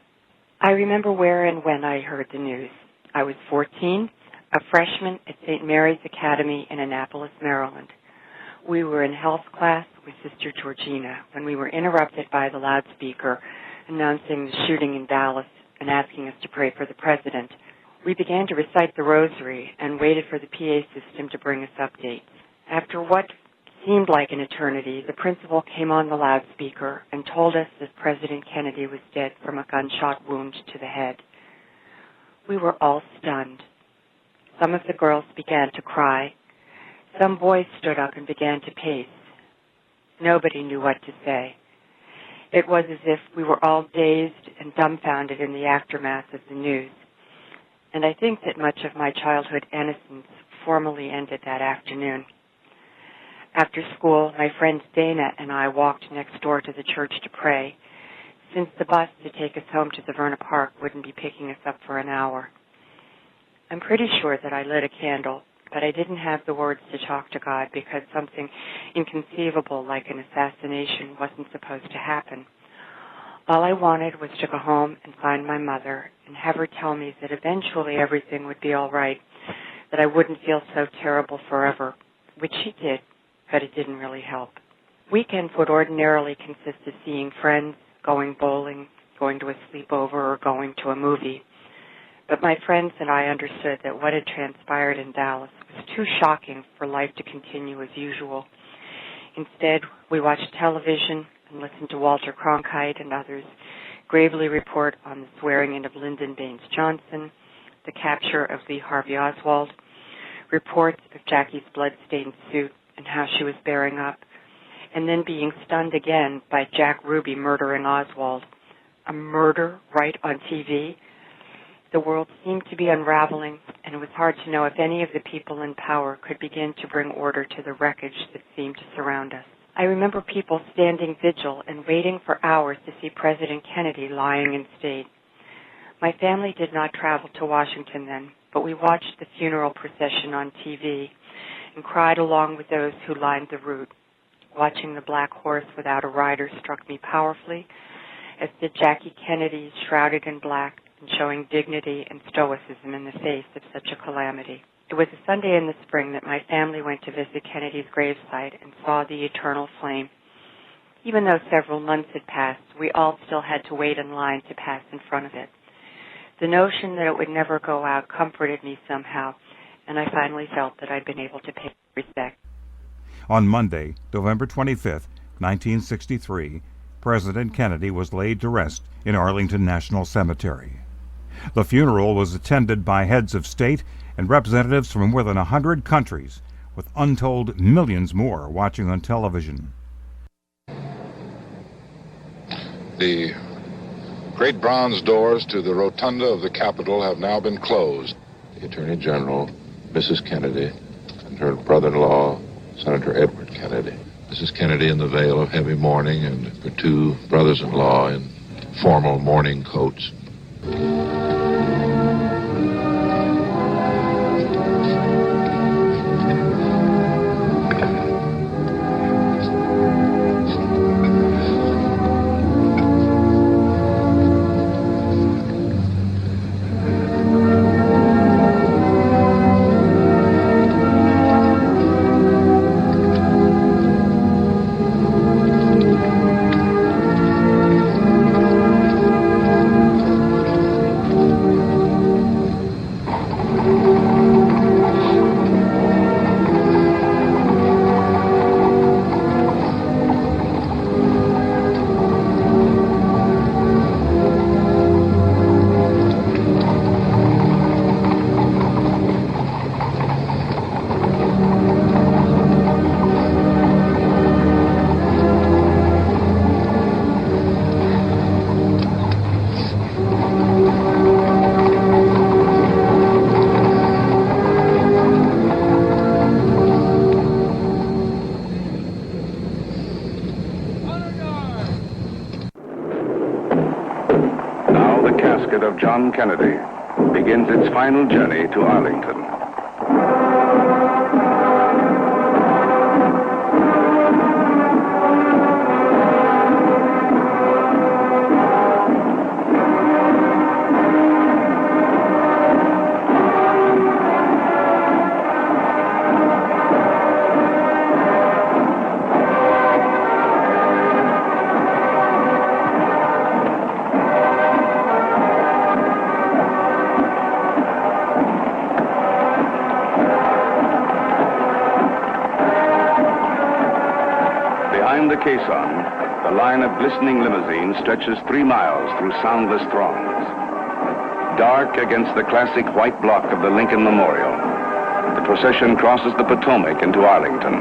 I remember where and when I heard the news. I was 14, a freshman at St. Mary's Academy in Annapolis, Maryland. We were in health class with Sister Georgina when we were interrupted by the loudspeaker announcing the shooting in Dallas and asking us to pray for the president. We began to recite the rosary and waited for the PA system to bring us updates. After what seemed like an eternity, the principal came on the loudspeaker and told us that President Kennedy was dead from a gunshot wound to the head. We were all stunned. Some of the girls began to cry. Some boys stood up and began to pace. Nobody knew what to say. It was as if we were all dazed and dumbfounded in the aftermath of the news. And I think that much of my childhood innocence formally ended that afternoon. After school, my friend Dana and I walked next door to the church to pray, since the bus to take us home to the Verna Park wouldn't be picking us up for an hour. I'm pretty sure that I lit a candle, but I didn't have the words to talk to God because something inconceivable like an assassination wasn't supposed to happen. All I wanted was to go home and find my mother and have her tell me that eventually everything would be all right, that I wouldn't feel so terrible forever, which she did, but it didn't really help. Weekends would ordinarily consist of seeing friends, going bowling, going to a sleepover, or going to a movie. But my friends and I understood that what had transpired in Dallas was too shocking for life to continue as usual. Instead, we watched television and listened to Walter Cronkite and others gravely report on the swearing-in of Lyndon Baines Johnson, the capture of Lee Harvey Oswald, reports of Jackie's blood-stained suit and how she was bearing up, and then being stunned again by Jack Ruby murdering Oswald. A murder right on TV? The world seemed to be unraveling, and it was hard to know if any of the people in power could begin to bring order to the wreckage that seemed to surround us. I remember people standing vigil and waiting for hours to see President Kennedy lying in state. My family did not travel to Washington then, but we watched the funeral procession on TV and cried along with those who lined the route. Watching the black horse without a rider struck me powerfully, as did Jackie Kennedy shrouded in black and showing dignity and stoicism in the face of such a calamity. It was a Sunday in the spring that my family went to visit Kennedy's gravesite and saw the eternal flame. Even though several months had passed, we all still had to wait in line to pass in front of it. The notion that it would never go out comforted me somehow, and I finally felt that I'd been able to pay respect. On Monday, November 25, 1963, President Kennedy was laid to rest in Arlington National Cemetery. The funeral was attended by heads of state and representatives from more than 100 countries, with untold millions more watching on television. The great bronze doors to the rotunda of the Capitol have now been closed. The Attorney General, Mrs. Kennedy, and her brother-in-law, Senator Edward Kennedy. Mrs. Kennedy in the veil of heavy mourning, and her two brothers-in-law in formal mourning coats. Of John Kennedy begins its final journey to Arlington. Caisson, the line of glistening limousines stretches 3 miles through soundless throngs. Dark against the classic white block of the Lincoln Memorial, the procession crosses the Potomac into Arlington.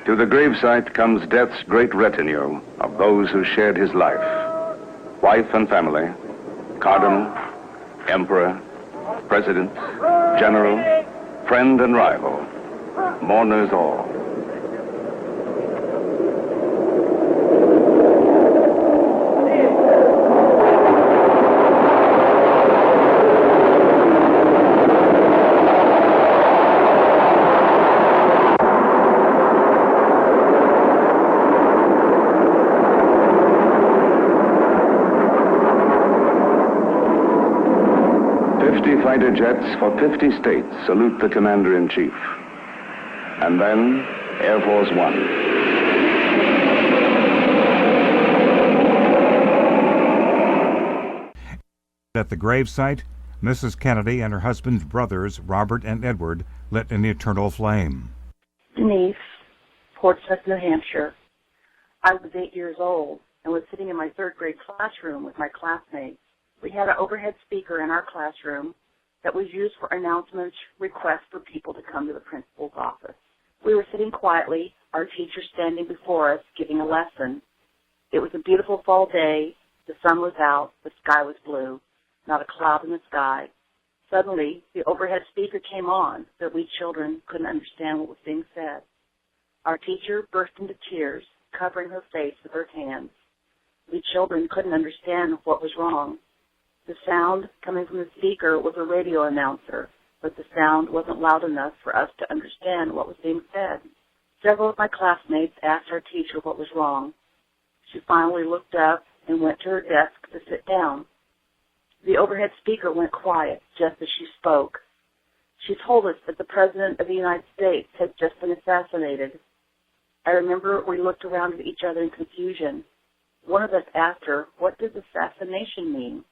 To the gravesite comes death's great retinue of those who shared his life. Wife and family, cardinal, emperor, president, general, friend and rival, mourners all. Fighter jets for 50 states salute the Commander-in-Chief. And then, Air Force One. At the gravesite, Mrs. Kennedy and her husband's brothers, Robert and Edward, lit an eternal flame. Denise, Portsmouth, New Hampshire. I was 8 years old and was sitting in my third grade classroom with my classmates. We had an overhead speaker in our classroom that was used for announcements, requests for people to come to the principal's office. We were sitting quietly, our teacher standing before us giving a lesson. It was a beautiful fall day, The sun was out, the sky was blue, not a cloud in the sky. Suddenly, the overhead speaker came on, but we children couldn't understand what was being said. Our teacher burst into tears, covering her face with her hands. We children couldn't understand what was wrong. The sound coming from the speaker was a radio announcer, but the sound wasn't loud enough for us to understand what was being said. Several of my classmates asked our teacher what was wrong. She finally looked up and went to her desk to sit down. The overhead speaker went quiet just as she spoke. She told us that the President of the United States had just been assassinated. I remember we looked around at each other in confusion. One of us asked her, what does assassination mean?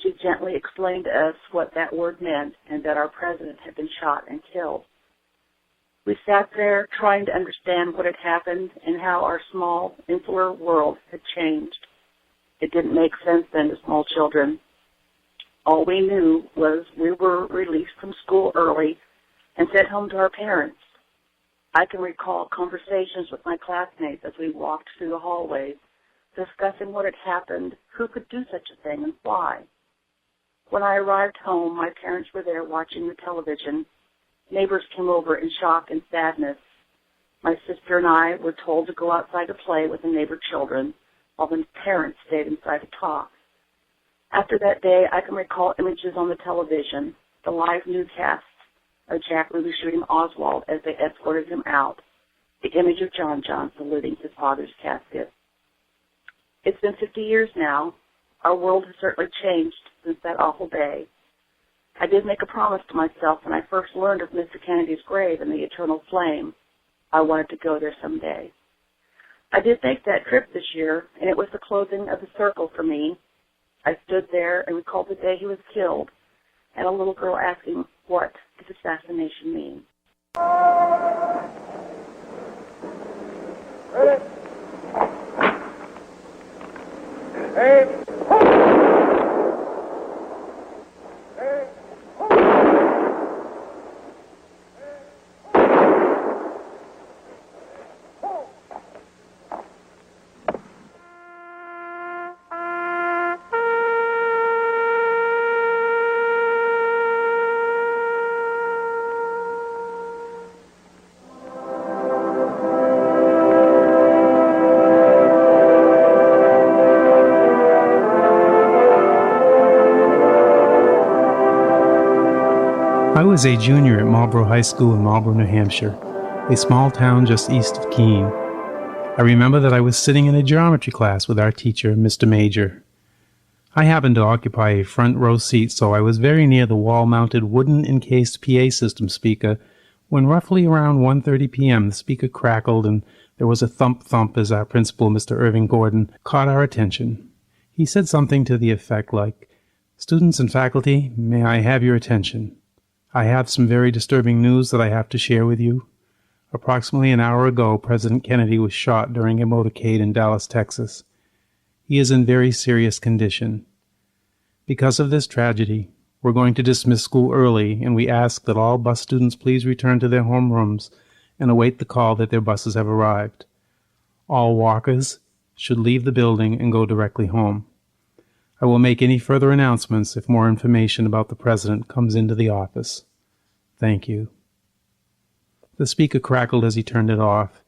She gently explained to us what that word meant and that our president had been shot and killed. We sat there trying to understand what had happened and how our small, insular world had changed. It didn't make sense then to small children. All we knew was we were released from school early and sent home to our parents. I can recall conversations with my classmates as we walked through the hallways, discussing what had happened, who could do such a thing, and why. When I arrived home, my parents were there watching the television. Neighbors came over in shock and sadness. My sister and I were told to go outside to play with the neighbor children, while the parents stayed inside to talk. After that day, I can recall images on the television, the live newscasts of Jack Ruby shooting Oswald as they escorted him out, the image of John saluting his father's casket. It's been 50 years now. Our world has certainly changed since that awful day. I did make a promise to myself when I first learned of Mr. Kennedy's grave and the eternal flame. I wanted to go there someday. I did make that trip this year, and it was the closing of the circle for me. I stood there and recalled the day he was killed, and a little girl asking, what does assassination mean? Ready? Hey! I was a junior at Marlborough High School in Marlborough, New Hampshire, a small town just east of Keene. I remember that I was sitting in a geometry class with our teacher, Mr. Major. I happened to occupy a front row seat, so I was very near the wall-mounted wooden encased PA system speaker when roughly around 1:30 p.m. the speaker crackled and there was a thump-thump as our principal, Mr. Irving Gordon, caught our attention. He said something to the effect like, "Students and faculty, may I have your attention? I have some very disturbing news that I have to share with you. Approximately an hour ago, President Kennedy was shot during a motorcade in Dallas, Texas. He is in very serious condition. Because of this tragedy, we're going to dismiss school early, and we ask that all bus students please return to their homerooms and await the call that their buses have arrived. All walkers should leave the building and go directly home. I will make any further announcements if more information about the President comes into the office. Thank you." The speaker crackled as he turned it off.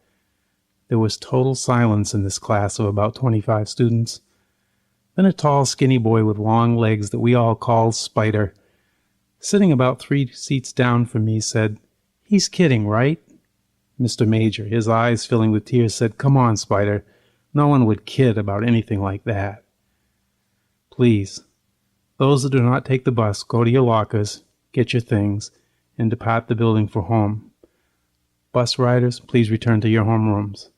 There was total silence in this class of about 25 students. Then a tall, skinny boy with long legs that we all called Spider, sitting about 3 seats down from me, said, "He's kidding, right?" Mr. Major, his eyes filling with tears, said, "Come on, Spider. No one would kid about anything like that. Please, those that do not take the bus, go to your lockers, get your things, and depart the building for home. Bus riders, please return to your homerooms."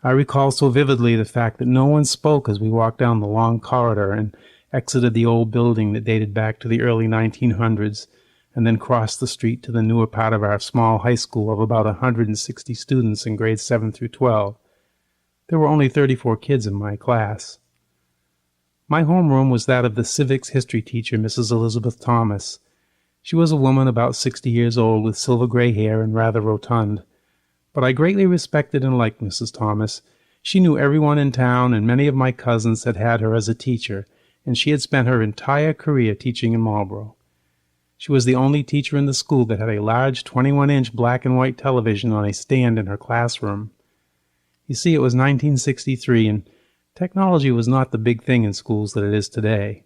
I recall so vividly the fact that no one spoke as we walked down the long corridor and exited the old building that dated back to the early 1900s, and then crossed the street to the newer part of our small high school of about 160 students in grades 7 through 12. There were only 34 kids in my class. My homeroom was that of the civics history teacher, Mrs. Elizabeth Thomas. She was a woman about 60 years old with silver gray hair and rather rotund. But I greatly respected and liked Mrs. Thomas. She knew everyone in town, and many of my cousins had had her as a teacher, and she had spent her entire career teaching in Marlborough. She was the only teacher in the school that had a large 21-inch black and white television on a stand in her classroom. You see, it was 1963, and technology was not the big thing in schools that it is today.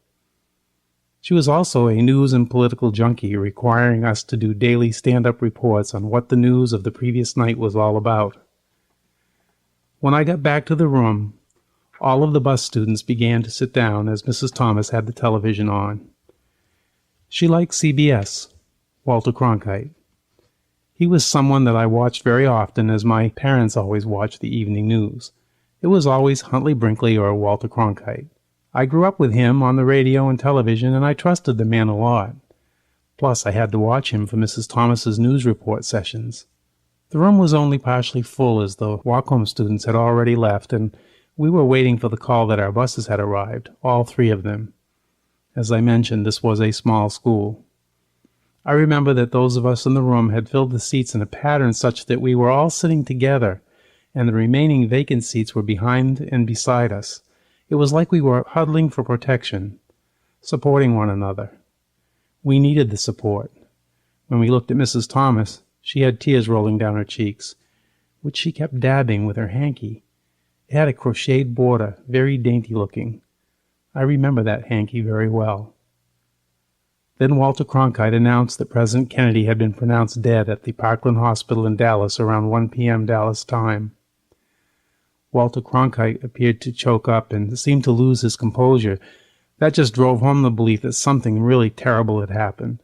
She was also a news and political junkie, requiring us to do daily stand-up reports on what the news of the previous night was all about. When I got back to the room, all of the bus students began to sit down as Mrs. Thomas had the television on. She liked CBS, Walter Cronkite. He was someone that I watched very often, as my parents always watched the evening news. It was always Huntley Brinkley or Walter Cronkite. I grew up with him on the radio and television, and I trusted the man a lot. Plus, I had to watch him for Mrs. Thomas's news report sessions. The room was only partially full, as the walk-home students had already left, and we were waiting for the call that our buses had arrived, all three of them. As I mentioned, this was a small school. I remember that those of us in the room had filled the seats in a pattern such that we were all sitting together, and the remaining vacant seats were behind and beside us. It was like we were huddling for protection, supporting one another. We needed the support. When we looked at Mrs. Thomas, she had tears rolling down her cheeks, which she kept dabbing with her hanky. It had a crocheted border, very dainty-looking. I remember that hanky very well. Then Walter Cronkite announced that President Kennedy had been pronounced dead at the Parkland Hospital in Dallas around 1 p.m. Dallas time. Walter Cronkite appeared to choke up and seemed to lose his composure. That just drove home the belief that something really terrible had happened.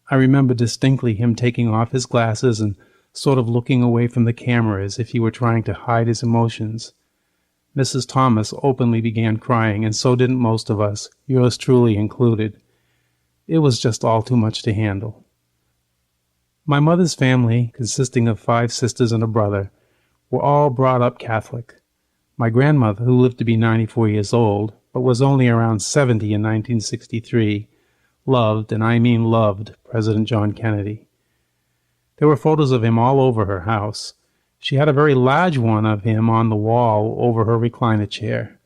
I remember distinctly him taking off his glasses and sort of looking away from the camera as if he were trying to hide his emotions. Mrs. Thomas openly began crying, and so didn't most of us, yours truly included. It was just all too much to handle. My mother's family, consisting of 5 sisters and a brother, were all brought up Catholic. My grandmother, who lived to be 94 years old, but was only around 70 in 1963, loved, and I mean loved, President John Kennedy. There were photos of him all over her house. She had a very large one of him on the wall over her recliner chair.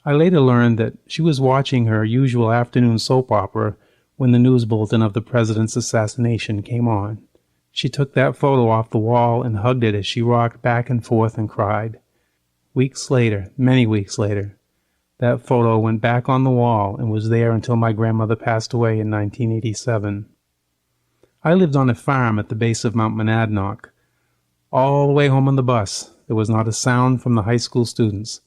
I later learned that she was watching her usual afternoon soap opera when the news bulletin of the president's assassination came on. She took that photo off the wall and hugged it as she rocked back and forth and cried. Weeks later, many weeks later, that photo went back on the wall and was there until my grandmother passed away in 1987. I lived on a farm at the base of Mount Monadnock. All the way home on the bus, there was not a sound from the high school students.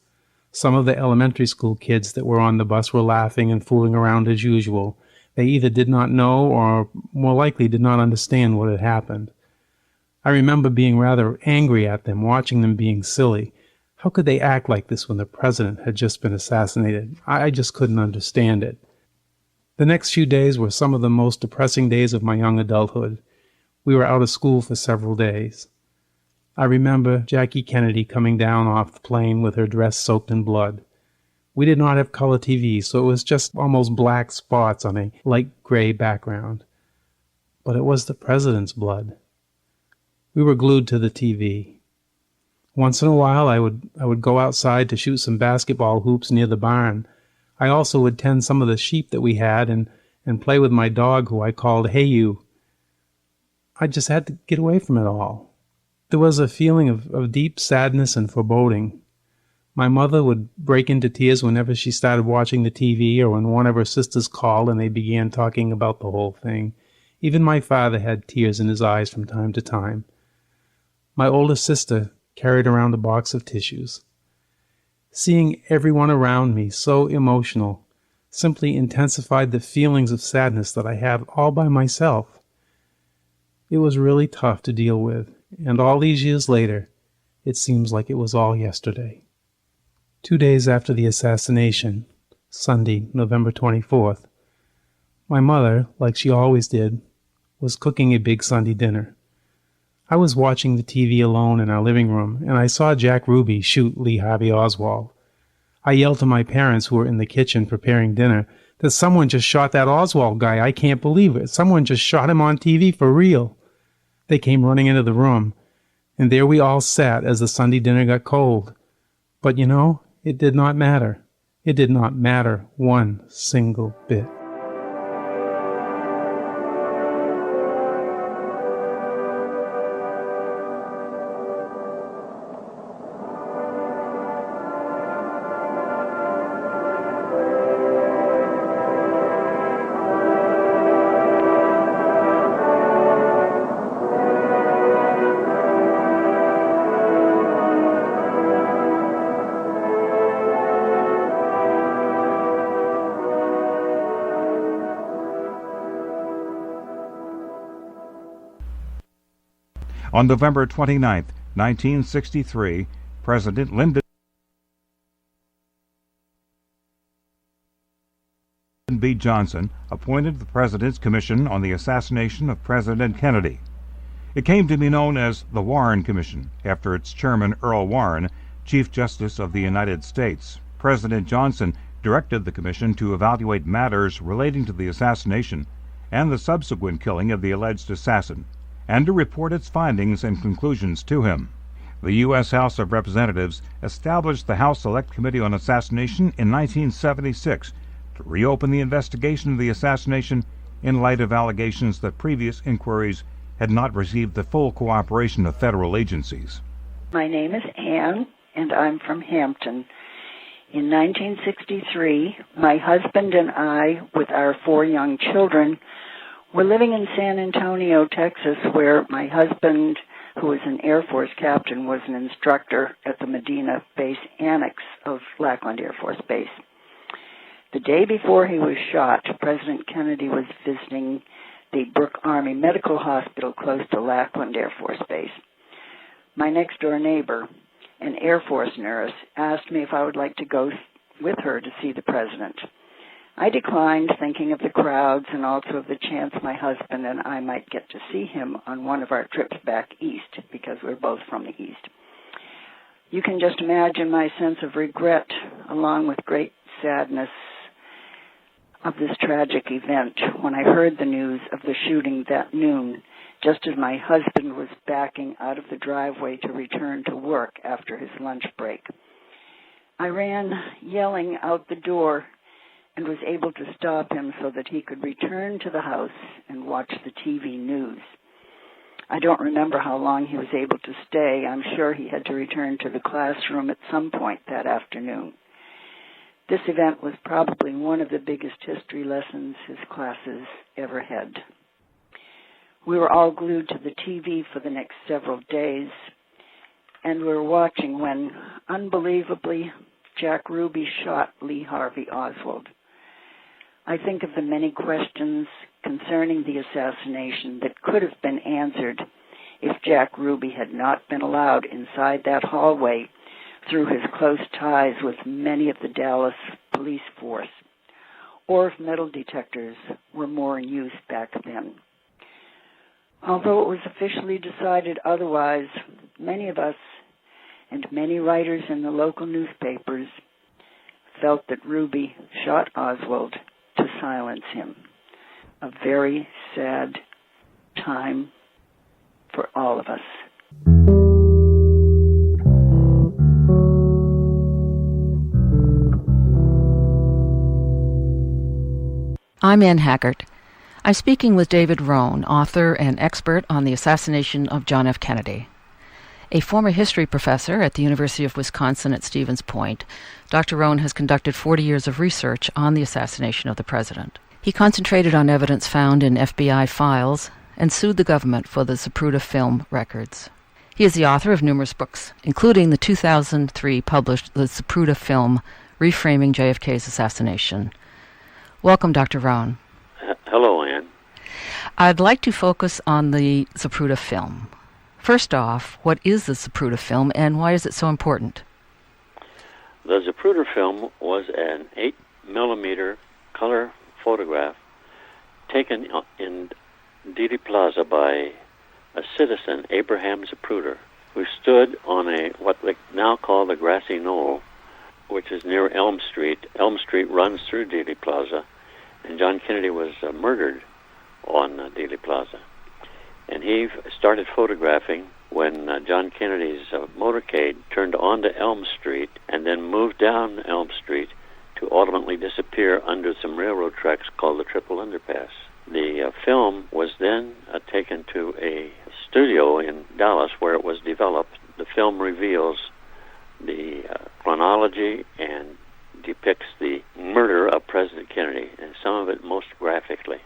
Some of the elementary school kids that were on the bus were laughing and fooling around as usual. They either did not know or, more likely, did not understand what had happened. I remember being rather angry at them, watching them being silly. How could they act like this when the president had just been assassinated? I just couldn't understand it. The next few days were some of the most depressing days of my young adulthood. We were out of school for several days. I remember Jackie Kennedy coming down off the plane with her dress soaked in blood. We did not have color TV, so it was just almost black spots on a light gray background. But it was the president's blood. We were glued to the TV. Once in a while I would go outside to shoot some basketball hoops near the barn. I also would tend some of the sheep that we had and play with my dog, who I called Hey You. I just had to get away from it all. There was a feeling of deep sadness and foreboding. My mother would break into tears whenever she started watching the TV or when one of her sisters called and they began talking about the whole thing. Even my father had tears in his eyes from time to time. My older sister carried around a box of tissues. Seeing everyone around me so emotional simply intensified the feelings of sadness that I had all by myself. It was really tough to deal with, and all these years later, it seems like it was all yesterday. 2 days after the assassination, Sunday, November 24th, my mother, like she always did, was cooking a big Sunday dinner. I was watching the TV alone in our living room, and I saw Jack Ruby shoot Lee Harvey Oswald. I yelled to my parents, who were in the kitchen preparing dinner, that someone just shot that Oswald guy. I can't believe it. Someone just shot him on TV for real. They came running into the room, and there we all sat as the Sunday dinner got cold. But you know, it did not matter. It did not matter one single bit. On November 29, 1963, President Lyndon B. Johnson appointed the President's Commission on the Assassination of President Kennedy. It came to be known as the Warren Commission, after its chairman, Earl Warren, Chief Justice of the United States. President Johnson directed the commission to evaluate matters relating to the assassination and the subsequent killing of the alleged assassin, and to report its findings and conclusions to him. The U.S. House of Representatives established the House Select Committee on Assassination in 1976 to reopen the investigation of the assassination in light of allegations that previous inquiries had not received the full cooperation of federal agencies. My name is Ann, and I'm from Hampton. In 1963, my husband and I, with our 4 young children, were living in San Antonio, Texas, where my husband, who was an Air Force captain, was an instructor at the Medina Base Annex of Lackland Air Force Base. The day before he was shot, President Kennedy was visiting the Brooke Army Medical Hospital close to Lackland Air Force Base. My next-door neighbor, an Air Force nurse, asked me if I would like to go with her to see the president. I declined, thinking of the crowds and also of the chance my husband and I might get to see him on one of our trips back east, because we're both from the east. You can just imagine my sense of regret, along with great sadness, of this tragic event when I heard the news of the shooting that noon, just as my husband was backing out of the driveway to return to work after his lunch break. I ran yelling out the door and was able to stop him so that he could return to the house and watch the TV news. I don't remember how long he was able to stay. I'm sure he had to return to the classroom at some point that afternoon. This event was probably one of the biggest history lessons his classes ever had. We were all glued to the TV for the next several days, and we were watching when, unbelievably, Jack Ruby shot Lee Harvey Oswald. I think of the many questions concerning the assassination that could have been answered if Jack Ruby had not been allowed inside that hallway through his close ties with many of the Dallas police force, or if metal detectors were more in use back then. Although it was officially decided otherwise, many of us and many writers in the local newspapers felt that Ruby shot Oswald to silence him. A very sad time for all of us. I'm Ann Haggart. I'm speaking with David Rohn, author and expert on the assassination of John F. Kennedy. A former history professor at the University of Wisconsin at Stevens Point, Dr. Rohn has conducted 40 years of research on the assassination of the president. He concentrated on evidence found in FBI files and sued the government for the Zapruder film records. He is the author of numerous books, including the 2003 published The Zapruder Film, Reframing JFK's Assassination. Welcome, Dr. Rohn. Hello, Ann. I'd like to focus on the Zapruder film. First off, what is the Zapruder film and why is it so important? The Zapruder film was an 8mm color photograph taken in Dealey Plaza by a citizen, Abraham Zapruder, who stood on what they now call the grassy knoll, which is near Elm Street. Elm Street runs through Dealey Plaza, and John Kennedy was murdered on Dealey Plaza. And he started photographing when John Kennedy's motorcade turned onto Elm Street and then moved down Elm Street to ultimately disappear under some railroad tracks called the Triple Underpass. The film was then taken to a studio in Dallas where it was developed. The film reveals the chronology and depicts the murder of President Kennedy, and some of it most graphically.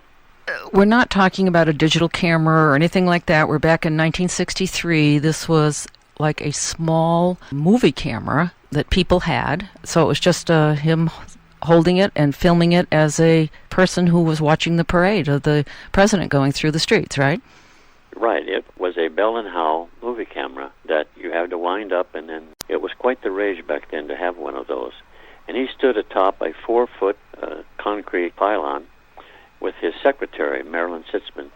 We're not talking about a digital camera or anything like that. We're back in 1963. This was like a small movie camera that people had. So it was just him holding it and filming it as a person who was watching the parade of the president going through the streets, right? Right. It was a Bell & Howell movie camera that you had to wind up, and then it was quite the rage back then to have one of those. And he stood atop a 4-foot concrete pylon with his secretary, Marilyn Sitzman,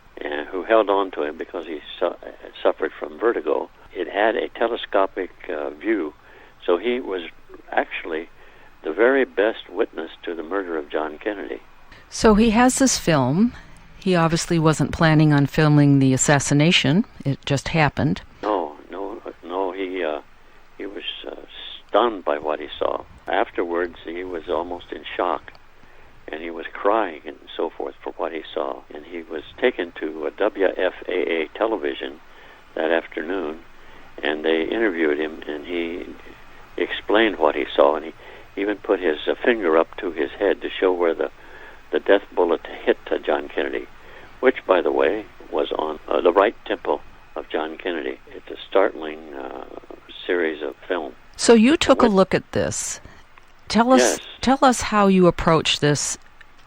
who held on to him because he suffered from vertigo. It had a telescopic view, so he was actually the very best witness to the murder of John Kennedy. So he has this film. He obviously wasn't planning on filming the assassination. It just happened. No. He was stunned by what he saw. Afterwards, he was almost in shock, and he was crying and so forth for what he saw. And he was taken to a WSCA television that afternoon, and they interviewed him, and he explained what he saw, and he even put his finger up to his head to show where the death bullet hit John Kennedy, which, by the way, was on the right temple of John Kennedy. It's a startling series of film. So you took a look at this. Tell us how you approached this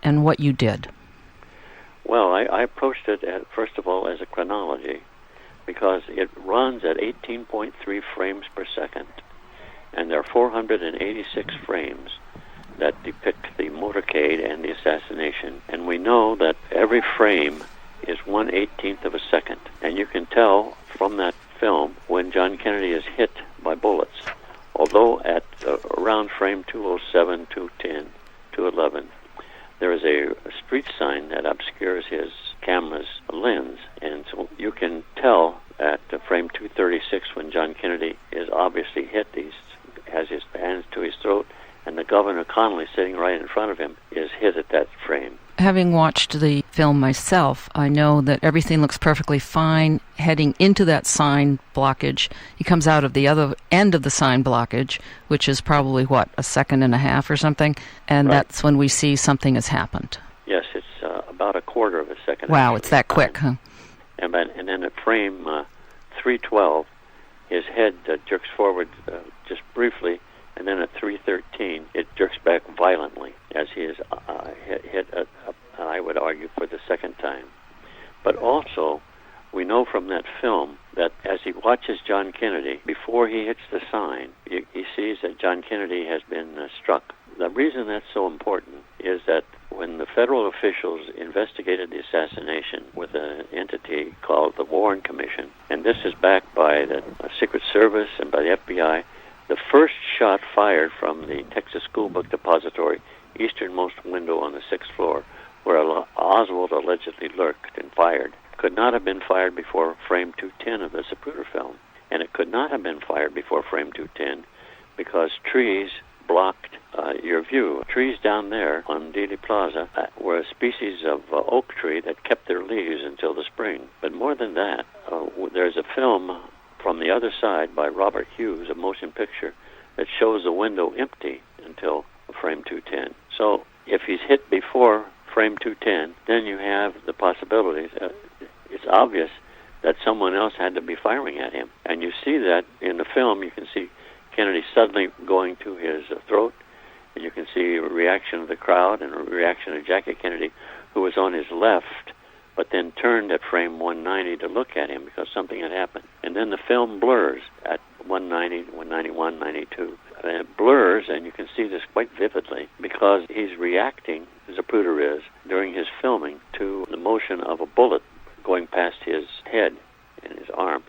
and what you did. Well, I approached it, first of all, as a chronology, because it runs at 18.3 frames per second, and there are 486 frames that depict the motorcade and the assassination. And we know that every frame is 1/18th of a second. And you can tell from that film when John Kennedy is hit by bullets. Although at around frame 207, 210, 211, there is a street sign that obscures his camera's lens. And so you can tell at frame 236 when John Kennedy is obviously hit, he has his hands to his throat, and the Governor Connolly sitting right in front of him is hit at that frame. Having watched the film myself, I know that everything looks perfectly fine heading into that sign blockage. He comes out of the other end of the sign blockage, which is probably, a second and a half or something, and right. That's when we see something has happened. Yes, it's about a quarter of a second. Wow, it's that quick, huh? And then at frame 312, his head jerks forward just briefly, and then at 313, it jerks back violently as he is hit, I would argue, for the second time. But also, we know from that film that as he watches John Kennedy, before he hits the sign, he sees that John Kennedy has been struck. The reason that's so important is that when the federal officials investigated the assassination with an entity called the Warren Commission, and this is backed by the Secret Service and by the FBI, the first shot fired from the Texas School Book Depository, easternmost window on the 6th floor, where Oswald allegedly lurked and fired, could not have been fired before frame 210 of the Zapruder film. And it could not have been fired before frame 210 because trees blocked your view. Trees down there on Dealey Plaza were a species of oak tree that kept their leaves until the spring. But more than that, there's a film from the other side by Robert Hughes, a motion picture, that shows the window empty until frame 210. So if he's hit before frame 210, then you have the possibilities. It's obvious that someone else had to be firing at him. And you see that in the film. You can see Kennedy suddenly going to his throat, and you can see a reaction of the crowd and a reaction of Jackie Kennedy, who was on his left, but then turned at frame 190 to look at him because something had happened. And then the film blurs at 190, 191, 92. And it blurs, and you can see this quite vividly because he's reacting, Zapruder is, during his filming to the motion of a bullet going past his head and his arm.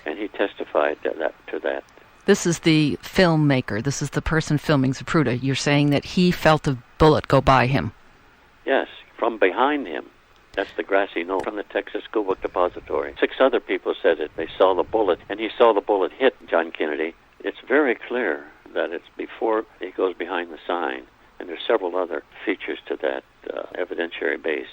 And he testified to that. This is the filmmaker. This is the person filming Zapruder. You're saying that he felt a bullet go by him. Yes, from behind him. That's the grassy knoll from the Texas School Book Depository. 6 other people said it. They saw the bullet, and he saw the bullet hit John Kennedy. It's very clear that it's before he goes behind the sign, and there's several other features to that evidentiary base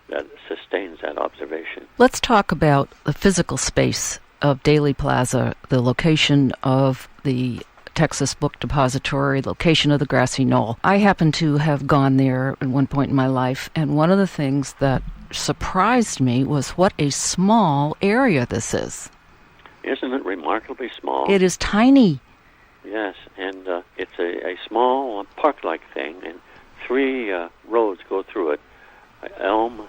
that sustains that observation. Let's talk about the physical space of Daley Plaza, the location of the Texas Book Depository, location of the grassy knoll. I happen to have gone there at one point in my life, and one of the things that surprised me was what a small area this is. Isn't it remarkably small? It is tiny. Yes, and it's a small park-like thing, and 3 roads go through it, Elm,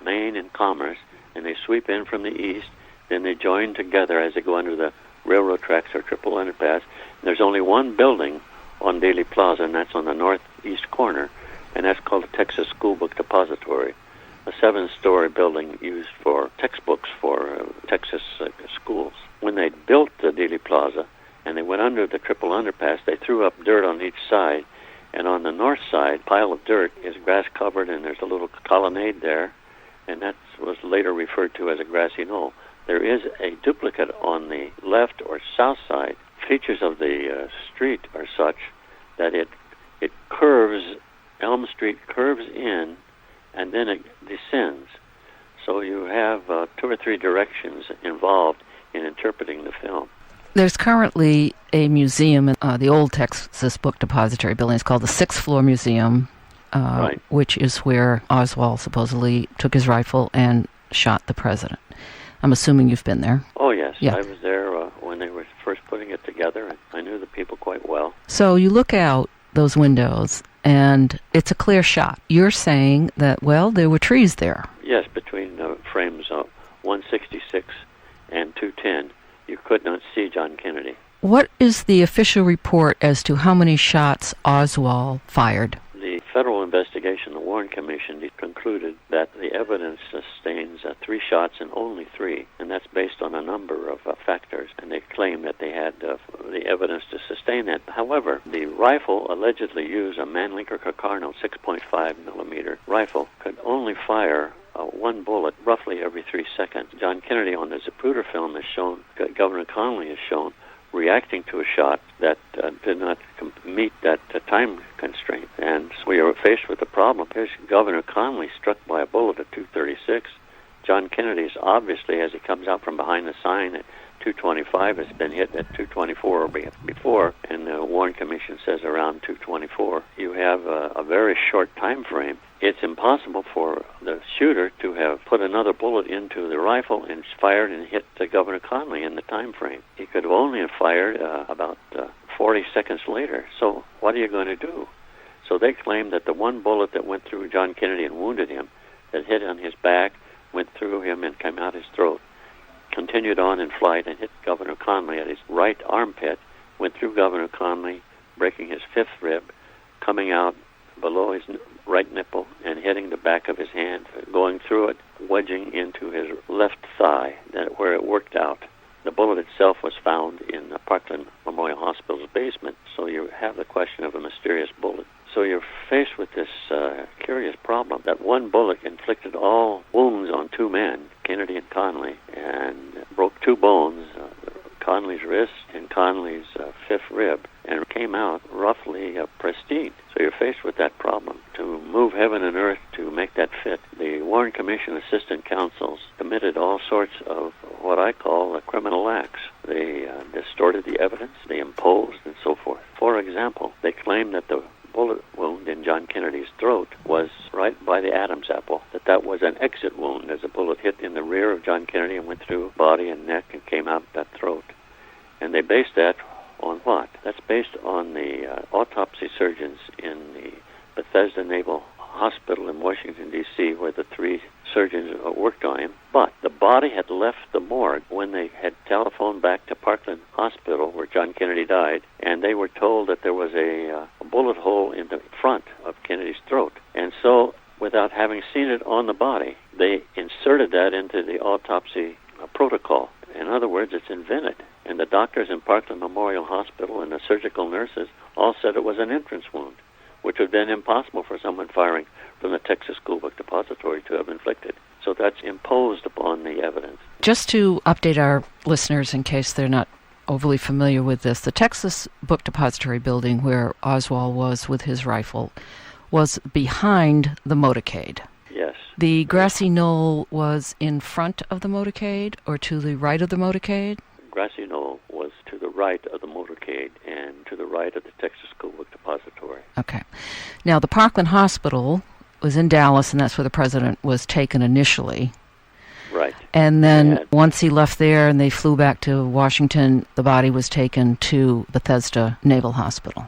Main, and Commerce, and they sweep in from the east, then they join together as they go under the railroad tracks or triple underpass. There's only one building on Daley Plaza, and that's on the northeast corner, and that's called the Texas School Book Depository, a 7-story building used for textbooks for Texas schools. When they built the Daley Plaza and they went under the triple underpass, they threw up dirt on each side, and on the north side, pile of dirt is grass covered, and there's a little colonnade there, and that was later referred to as a grassy knoll. There is a duplicate on the left or south side. Features of the street are such that it curves, Elm Street curves in, and then it descends. So you have 2 or 3 directions involved in interpreting the film. There's currently a museum in the old Texas Book Depository building. It's called the 6th Floor Museum, right, which is where Oswald supposedly took his rifle and shot the president. I'm assuming you've been there. Oh, yes. Yeah. I was there when they were first putting it together, and I knew the people quite well. So you look out those windows, and it's a clear shot. You're saying that, well, there were trees there. Yes, between frames 166 and 210, you could not see John Kennedy. What is the official report as to how many shots Oswald fired? The federal investigation, the Warren Commission, concluded that the evidence sustains 3 shots and only 3, and that's based on a number of factors, and they claim that they had the evidence to sustain that. However, the rifle allegedly used, a Mannlicher Carcano 6.5 millimeter rifle, could only fire 1 bullet roughly every 3 seconds. John Kennedy on the Zapruder film has shown, Governor Connally has shown, reacting to a shot that did not meet that time constraint. And so we are faced with a problem. Here's Governor Connally struck by a bullet at 2:36. John Kennedy's obviously, as he comes out from behind the sign at 2:25, has been hit at 2:24 or before, and the Warren Commission says around 2:24. You have a very short time frame. It's impossible for the shooter to have put another bullet into the rifle and fired and hit Governor Connally in the time frame. He could have only fired about 40 seconds later. So what are you going to do? So they claim that the 1 bullet that went through John Kennedy and wounded him, that hit on his back, went through him and came out his throat, continued on in flight and hit Governor Connally at his right armpit, went through Governor Connally, breaking his 5th rib, coming out below his right nipple and hitting the back of his hand, going through it, wedging into his left thigh, where it worked out. The bullet itself was found in the Parkland Memorial Hospital's basement, so you have the question of a mysterious bullet. So you're faced with this curious problem that 1 bullet inflicted all wounds on 2 men, Kennedy and Connally, and broke 2 bones, Connally's wrist and Connally's 5th rib, and came out roughly pristine. So you're faced with that problem. To move heaven and earth to make that fit, the Warren Commission assistant counsels committed all sorts of what I call criminal acts. They distorted the evidence, they imposed, and so forth. For example, they claimed that the bullet wound in John Kennedy's throat was right by the Adam's apple, that was an exit wound, as a bullet hit in the rear of John Kennedy and went through body and neck and came out that throat. And they based that on what? That's based on the autopsy surgeons in the Bethesda Naval Hospital in Washington, D.C., where the 3 surgeons worked on him. But the body had left the morgue when they had telephoned back to Parkland Hospital, where John Kennedy died, and they were told that there was a bullet hole in the front of Kennedy's throat. And so, without having seen it on the body, they inserted that into the autopsy protocol. In other words, it's invented. And the doctors in Parkland Memorial Hospital and the surgical nurses all said it was an entrance wound, which would have been impossible for someone firing from the Texas School Book Depository. Depository to have inflicted. So that's imposed upon the evidence. Just to update our listeners in case they're not overly familiar with this, the Texas Book Depository building where Oswald was with his rifle was behind the motorcade. Yes. The grassy knoll was in front of the motorcade or to the right of the motorcade? Grassy knoll was to the right of the motorcade and to the right of the Texas School Book Depository. Okay. Now, the Parkland Hospital was in Dallas, and that's where the president was taken initially. Right. And then once he left there and they flew back to Washington, the body was taken to Bethesda Naval Hospital.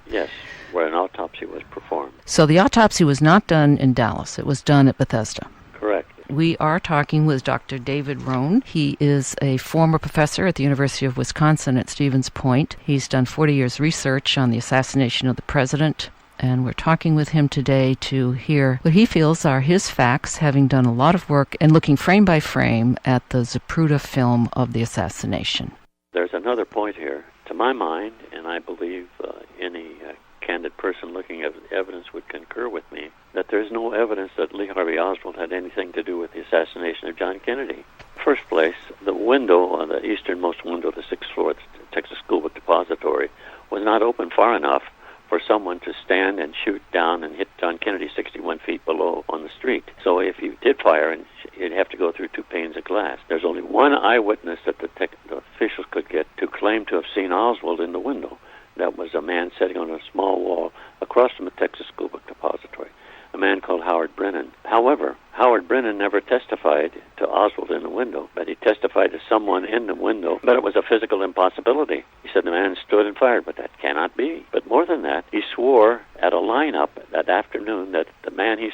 Yes, where an autopsy was performed. So the autopsy was not done in Dallas. It was done at Bethesda. Correct. We are talking with Dr. David Rohn. He is a former professor at the University of Wisconsin at Stevens Point. He's done 40 years research on the assassination of the president, and we're talking with him today to hear what he feels are his facts, having done a lot of work and looking frame by frame at the Zapruder film of the assassination. There's another point here. To my mind, and I believe any candid person looking at evidence would concur with me, that there's no evidence that Lee Harvey Oswald had anything to do with the assassination of John Kennedy. First place, the window, the easternmost window of the 6th floor of the Texas School Book Depository was not open far enough for someone to stand and shoot down and hit John Kennedy 61 feet below on the street. So if you did fire, you'd have to go through 2 panes of glass. There's only one eyewitness that the officials could get to claim to have seen Oswald in the window. That was a man sitting on a small wall across from the Texas School Book Depository, a man called Howard Brennan. However, Howard Brennan never testified to Oswald in the window, but he testified to someone in the window, but it was a physical impossibility. He said the man stood and fired, but that cannot be. But more than that, he swore at a lineup that afternoon that the man he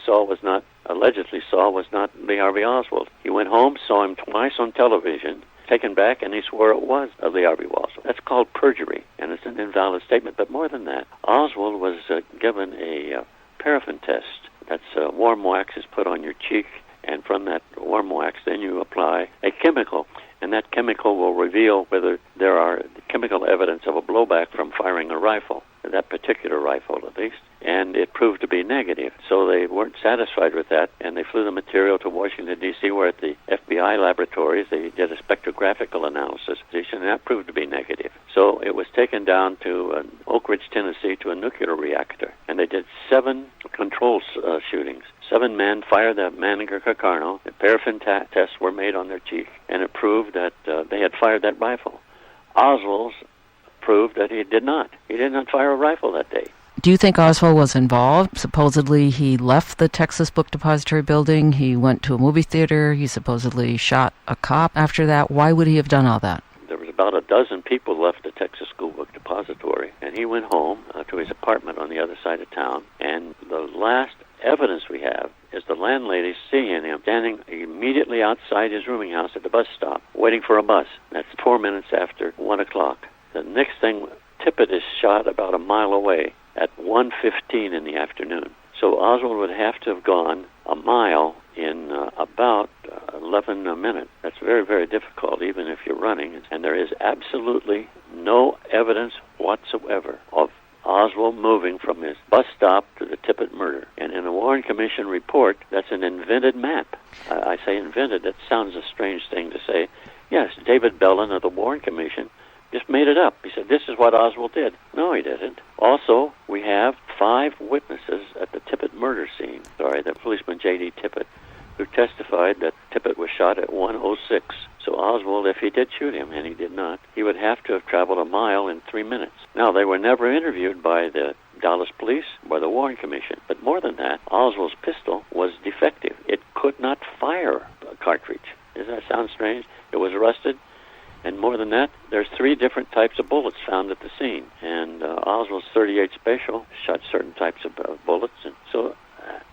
allegedly saw was not Lee Harvey Oswald. He went home, saw him twice on television, taken back, and he swore it was Lee Harvey Oswald. That's called perjury, and it's an invalid statement. But more than that, Oswald was given a paraffin test. That's warm wax is put on your cheek, and from that warm wax, then you apply a chemical, and that chemical will reveal whether there are chemical evidence of a blowback from firing a rifle, that particular rifle at least, and it proved to be negative. So they weren't satisfied with that, and they flew the material to Washington, D.C., where at the FBI laboratories they did a spectrographical analysis, and that proved to be negative. So it was taken down to Oak Ridge, Tennessee, to a nuclear reactor, and they did 7 control shootings. 7 men fired the Maniger-Carcano. The paraffin tests were made on their cheek, and it proved that they had fired that rifle. Oswald's proved that he did not. He did not fire a rifle that day. Do you think Oswald was involved? Supposedly he left the Texas Book Depository building. He went to a movie theater. He supposedly shot a cop after that. Why would he have done all that? There was about a dozen people left the Texas School Book Depository, and he went home to his apartment on the other side of town. And the last evidence we have is the landlady seeing him standing immediately outside his rooming house at the bus stop, waiting for a bus. That's 4 minutes after 1 o'clock. The next thing, Tippett is shot about a mile away at 1:15 in the afternoon. So Oswald would have to have gone a mile in about 11 minutes. That's very, very difficult, even if you're running. And there is absolutely no evidence whatsoever of Oswald moving from his bus stop to the Tippett murder. And in a Warren Commission report, that's an invented map. I say invented. That sounds a strange thing to say. Yes, David Bellin of the Warren Commission just made it up. He said, this is what Oswald did. No, he didn't. Also, we have 5 witnesses at the Tippett murder scene. The policeman J.D. Tippett, who testified that Tippett was shot at 1:06. So Oswald, if he did shoot him, and he did not, he would have to have traveled a mile in 3 minutes. Now, they were never interviewed by the Dallas police or the Warren Commission. But more than that, Oswald's pistol was defective. It could not fire a cartridge. Does that sound strange? It was rusted. And more than that, there's 3 different types of bullets found at the scene. And Oswald's .38 Special shot certain types of bullets. And so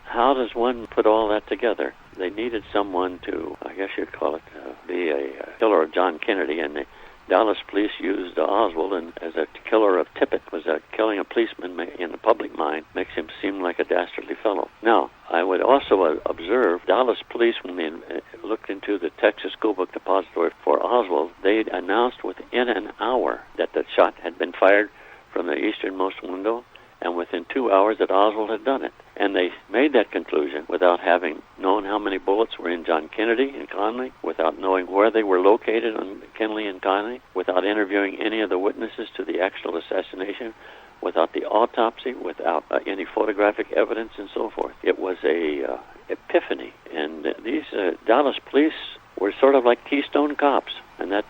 how does one put all that together? They needed someone to, I guess you'd call it, be a killer of John Kennedy. And the Dallas police used Oswald as a killer of Tippett. Killing a policeman in the public mind makes him seem like a dastardly fellow. Now, I would also observe Dallas police, when they looked into the Texas School Book Depository for Oswald, they announced within an hour that the shot had been fired from the easternmost window and within 2 hours that Oswald had done it. And they made that conclusion without having known how many bullets were in John Kennedy and Conley, without knowing where they were located on Kennedy and Conley, without interviewing any of the witnesses to the actual assassination, without the autopsy, without any photographic evidence, and so forth. It was a epiphany. And these Dallas police were sort of like Keystone Cops, and that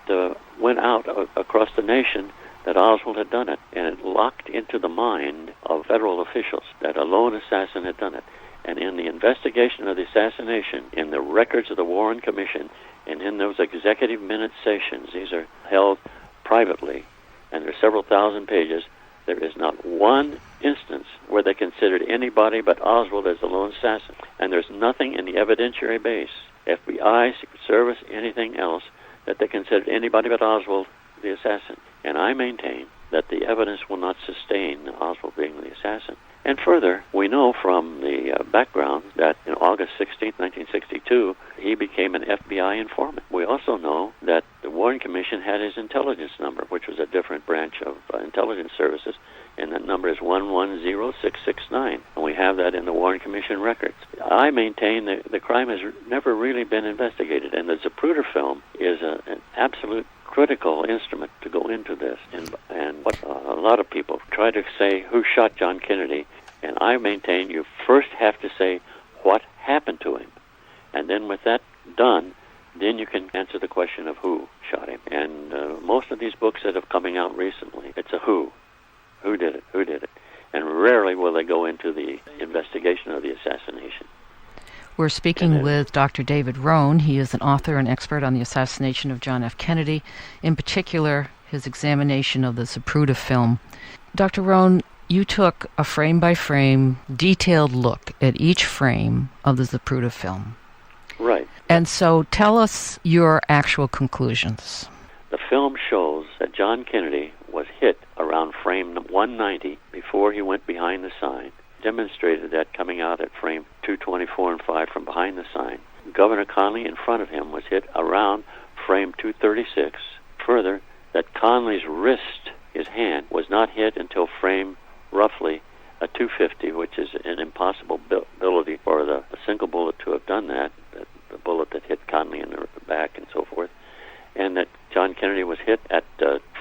went out across the nation that Oswald had done it, and it locked into the mind of federal officials that a lone assassin had done it. And in the investigation of the assassination, in the records of the Warren Commission, and in those executive minute sessions, these are held privately, and there are several thousand pages, there is not one instance where they considered anybody but Oswald as the lone assassin. And there's nothing in the evidentiary base, FBI, Secret Service, anything else, that they considered anybody but Oswald the assassin. And I maintain that the evidence will not sustain Oswald being the assassin. And further, we know from the background that in August 16, 1962, he became an FBI informant. We also know that the Warren Commission had his intelligence number, which was a different branch of intelligence services, and that number is 110669, and we have that in the Warren Commission records. I maintain that the crime has never really been investigated, and the Zapruder film is an absolute critical instrument to go into this. And what a lot of people try to say who shot John Kennedy, and I maintain you first have to say what happened to him. And then with that done, then you can answer the question of who shot him. And most of these books that have coming out recently, it's a who. Who did it? Who did it? And rarely will they go into the investigation of the assassination. We're speaking with Dr. David Rohn. He is an author and expert on the assassination of John F. Kennedy, in particular, his examination of the Zapruder film. Dr. Rohn, you took a frame-by-frame, detailed look at each frame of the Zapruder film. Right. And so tell us your actual conclusions. The film shows that John Kennedy was hit around frame 190 before he went behind the sign. Demonstrated that coming out at frame 224 and 5 from behind the sign. Governor Conley in front of him was hit around frame 236. Further, that Conley's wrist, his hand, was not hit until frame roughly a 250, which is an impossible ability for a single bullet to have done that, the bullet that hit Conley in the back and so forth. And that John Kennedy was hit at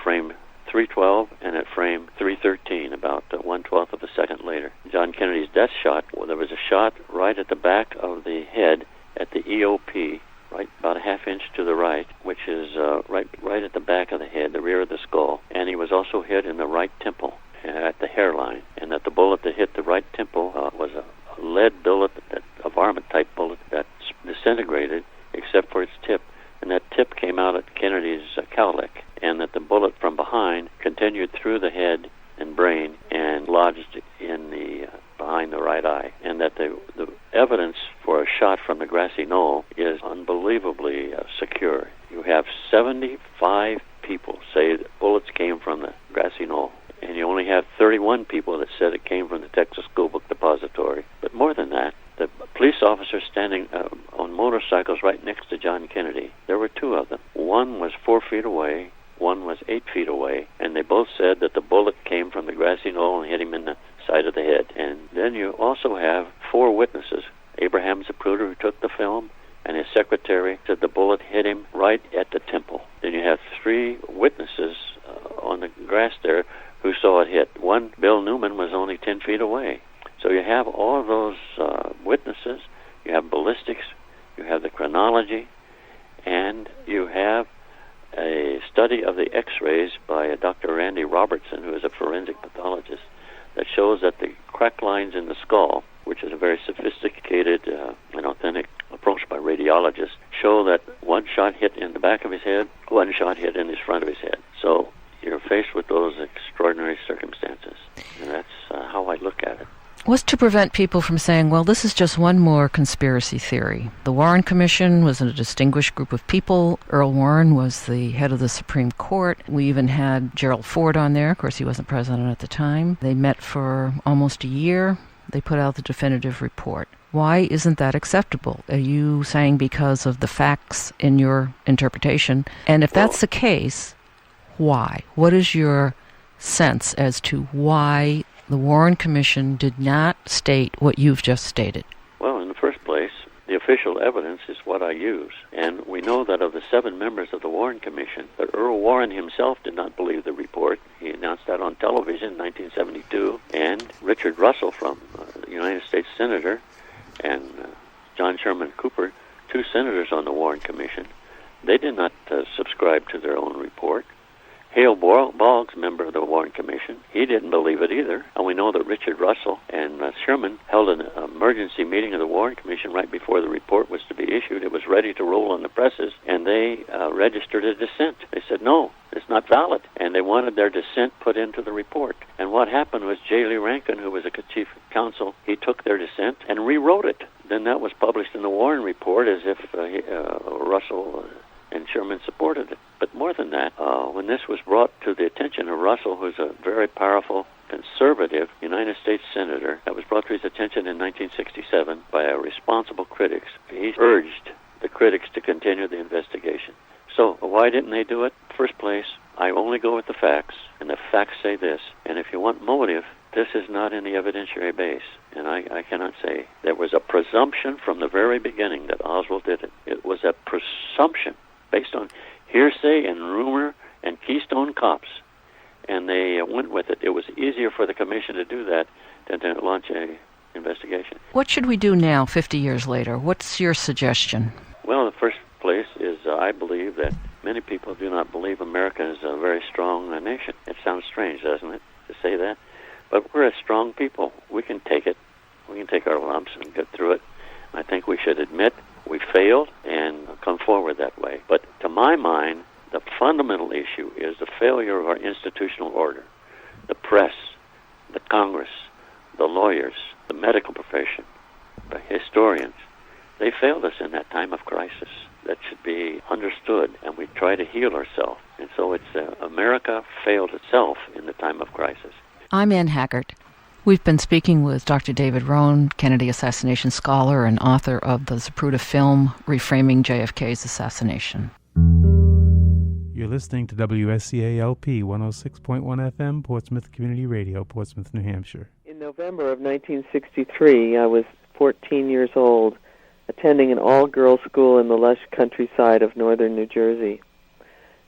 frame 312 and at frame 313, about 1/12 of a second later. John Kennedy's death shot, well, there was a shot right at the back of the head at the EOP, right about a half inch to the right, which is right at the back of the head, the rear of the skull. And he was also hit in the right temple at the hairline, and that the bullet that hit the right temple was a lead bullet, a varmint-type bullet that disintegrated except for its tip. And that tip came out at Kennedy's cowlick, and that the bullet from behind continued through the head and brain and lodged in the behind the right eye. And that the evidence for a shot from the grassy knoll is unbelievably secure. You have 75 people say that bullets came from the grassy knoll, and you only have 31 people that said it came from the Texas School Book Depository. But more than that, the police officers standing on motorcycles right next to John Kennedy, there were two of them. One was 4 feet away, one was 8 feet away, and they both said that the bullet came from the grassy knoll and hit him in the side of the head. And then you also have 4 witnesses. Abraham Zapruder, who took the film, and his secretary said the bullet hit him right at the temple. Then you have 3 witnesses on the grass there who saw it hit. One, Bill Newman, was only 10 feet away. So you have all of those witnesses, you have ballistics, you have the chronology, and you have a study of the x-rays by Dr. Randy Robertson, who is a forensic pathologist, that shows that the crack lines in the skull, which is a very sophisticated and authentic approach by radiologists, show that one shot hit in the back of his head, one shot hit in the front of his head. So you're faced with those extraordinary circumstances, and that's how I look at it. Was to prevent people from saying, well, this is just one more conspiracy theory. The Warren Commission was a distinguished group of people. Earl Warren was the head of the Supreme Court. We even had Gerald Ford on there. Of course, he wasn't president at the time. They met for almost a year. They put out the definitive report. Why isn't that acceptable? Are you saying because of the facts in your interpretation? And if that's the case, why? What is your sense as to why the Warren Commission did not state what you've just stated? Well, in the first place, the official evidence is what I use. And we know that of the 7 members of the Warren Commission, that Earl Warren himself did not believe the report. He announced that on television in 1972. And Richard Russell, from the United States Senator, and John Sherman Cooper, 2 senators on the Warren Commission, they did not subscribe to their own report. Hale Boggs, member of the Warren Commission, he didn't believe it either. And we know that Richard Russell and Sherman held an emergency meeting of the Warren Commission right before the report was to be issued. It was ready to roll on the presses, and they registered a dissent. They said, no, it's not valid. And they wanted their dissent put into the report. And what happened was J. Lee Rankin, who was a chief counsel, he took their dissent and rewrote it. Then that was published in the Warren report as if Russell and Sherman supported it. But more than that, when this was brought to the attention of Russell, who's a very powerful conservative United States senator, that was brought to his attention in 1967 by a responsible critics, he urged the critics to continue the investigation. So why didn't they do it? First place, I only go with the facts, and the facts say this. And if you want motive, this is not in the evidentiary base, and I cannot say. There was a presumption from the very beginning that Oswald did it. It was a presumption based on hearsay and rumor and Keystone Cops, and they went with it. It was easier for the commission to do that than to launch an investigation. What should we do now, 50 years later? What's your suggestion? Well, in the first place is I believe that many people do not believe America is a very strong nation. It sounds strange, doesn't it, to say that? But we're a strong people. We can take it. We can take our lumps and get through it. I think we should admit we failed and come forward that way. But to my mind, the fundamental issue is the failure of our institutional order. The press, the Congress, the lawyers, the medical profession, the historians, they failed us in that time of crisis. That should be understood, and we try to heal ourselves. And so it's America failed itself in the time of crisis. I'm Ann Haggart. We've been speaking with Dr. David Rohn, Kennedy assassination scholar and author of the Zapruder film, Reframing JFK's Assassination. You're listening to WSCA-LP 106.1 FM, Portsmouth Community Radio, Portsmouth, New Hampshire. In November of 1963, I was 14 years old, attending an all-girls school in the lush countryside of northern New Jersey.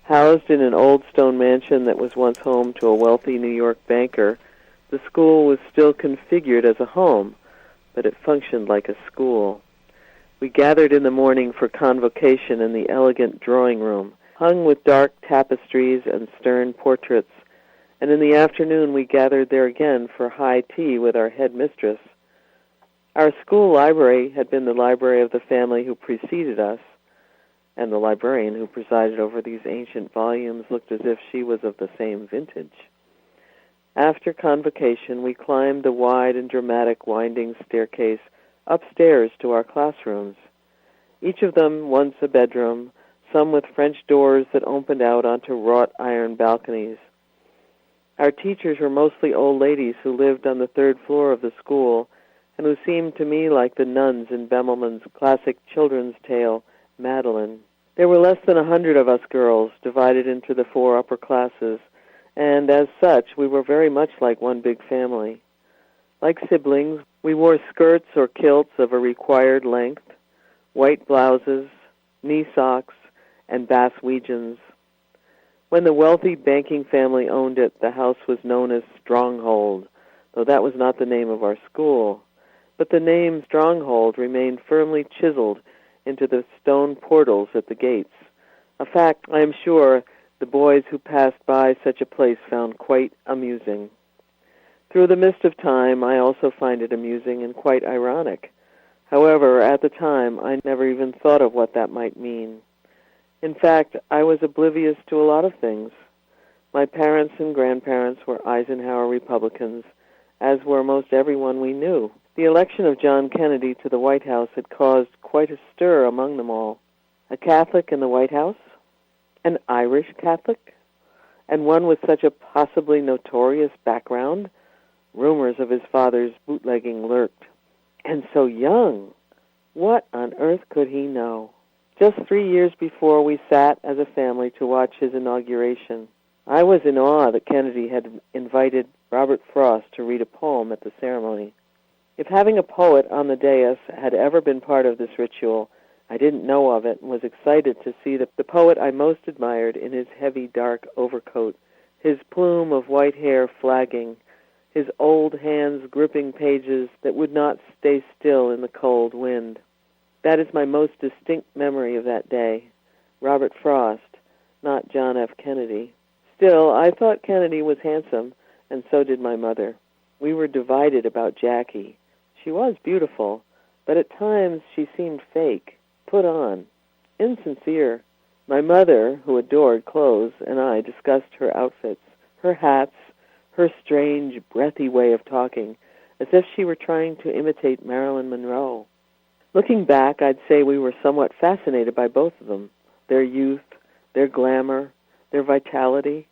Housed in an old stone mansion that was once home to a wealthy New York banker, the school was still configured as a home, but it functioned like a school. We gathered in the morning for convocation in the elegant drawing room, hung with dark tapestries and stern portraits, and in the afternoon we gathered there again for high tea with our headmistress. Our school library had been the library of the family who preceded us, and the librarian who presided over these ancient volumes looked as if she was of the same vintage. After convocation, we climbed the wide and dramatic winding staircase upstairs to our classrooms, each of them once a bedroom, some with French doors that opened out onto wrought iron balconies. Our teachers were mostly old ladies who lived on the 3rd floor of the school and who seemed to me like the nuns in Bemelman's classic children's tale, Madeline. There were less than 100 of us girls, divided into the 4 upper classes, and as such, we were very much like one big family. Like siblings, we wore skirts or kilts of a required length, white blouses, knee socks, and Bass-Weegians. When the wealthy banking family owned it, the house was known as Stronghold, though that was not the name of our school. But the name Stronghold remained firmly chiseled into the stone portals at the gates, a fact I am sure the boys who passed by such a place found quite amusing. Through the mist of time, I also find it amusing and quite ironic. However, at the time, I never even thought of what that might mean. In fact, I was oblivious to a lot of things. My parents and grandparents were Eisenhower Republicans, as were most everyone we knew. The election of John Kennedy to the White House had caused quite a stir among them all. A Catholic in the White House? An Irish Catholic? And one with such a possibly notorious background? Rumors of his father's bootlegging lurked. And so young! What on earth could he know? Just 3 years before, we sat as a family to watch his inauguration. I was in awe that Kennedy had invited Robert Frost, to read a poem at the ceremony. If having a poet on the dais had ever been part of this ritual, I didn't know of it and was excited to see the poet I most admired in his heavy, dark overcoat, his plume of white hair flagging, his old hands gripping pages that would not stay still in the cold wind. That is my most distinct memory of that day. Robert Frost, not John F. Kennedy. Still, I thought Kennedy was handsome, and so did my mother. We were divided about Jackie. She was beautiful, but at times she seemed fake, put on, insincere. My mother, who adored clothes, and I discussed her outfits, her hats, her strange, breathy way of talking, as if she were trying to imitate Marilyn Monroe. Looking back, I'd say we were somewhat fascinated by both of them, their youth, their glamour, their vitality.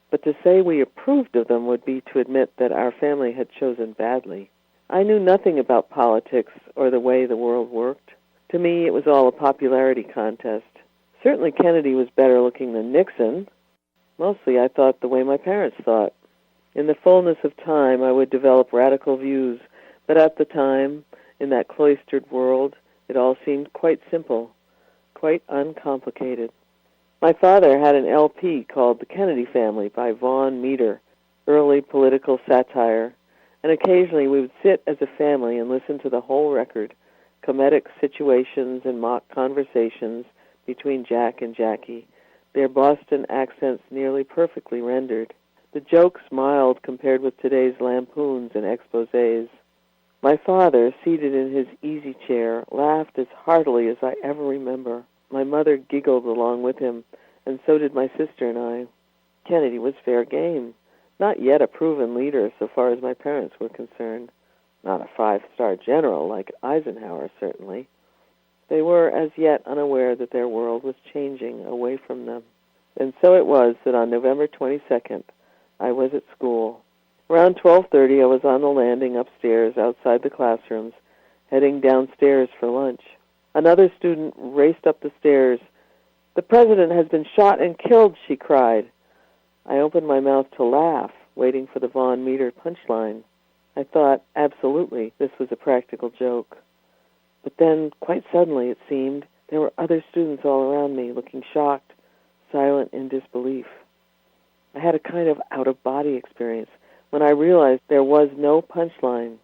But to say we approved of them would be to admit that our family had chosen badly. I knew nothing about politics or the way the world worked. To me, it was all a popularity contest. Certainly Kennedy was better looking than Nixon. Mostly I thought the way my parents thought. In the fullness of time, I would develop radical views, but at the time, in that cloistered world, it all seemed quite simple, quite uncomplicated. My father had an LP called The Kennedy Family by Vaughn Meader, early political satire, and occasionally we would sit as a family and listen to the whole record, comedic situations and mock conversations between Jack and Jackie, their Boston accents nearly perfectly rendered. The jokes mild compared with today's lampoons and exposés. My father, seated in his easy chair, laughed as heartily as I ever remember. My mother giggled along with him, and so did my sister and I. Kennedy was fair game, not yet a proven leader so far as my parents were concerned. Not a five-star general like Eisenhower, certainly. They were as yet unaware that their world was changing away from them. And so it was that on November 22nd, I was at school. Around 12:30, I was on the landing upstairs outside the classrooms, heading downstairs for lunch. Another student raced up the stairs. "The president has been shot and killed," she cried. I opened my mouth to laugh, waiting for the Vaughn Meader punchline. I thought, absolutely, this was a practical joke. But then, quite suddenly, it seemed, there were other students all around me, looking shocked, silent in disbelief. I had a kind of out-of-body experience when I realized there was no punchline,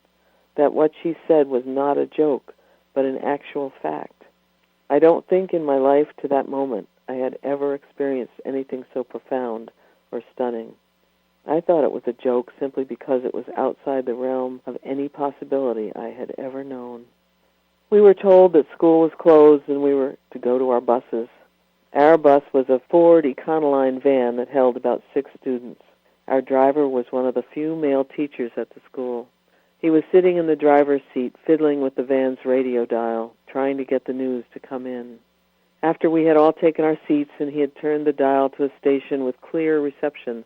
that what she said was not a joke, but an actual fact. I don't think in my life to that moment I had ever experienced anything so profound or stunning. I thought it was a joke simply because it was outside the realm of any possibility I had ever known. We were told that school was closed and we were to go to our buses. Our bus was a Ford Econoline van that held about 6 students. Our driver was one of the few male teachers at the school. He was sitting in the driver's seat, fiddling with the van's radio dial, trying to get the news to come in. After we had all taken our seats and he had turned the dial to a station with clear reception,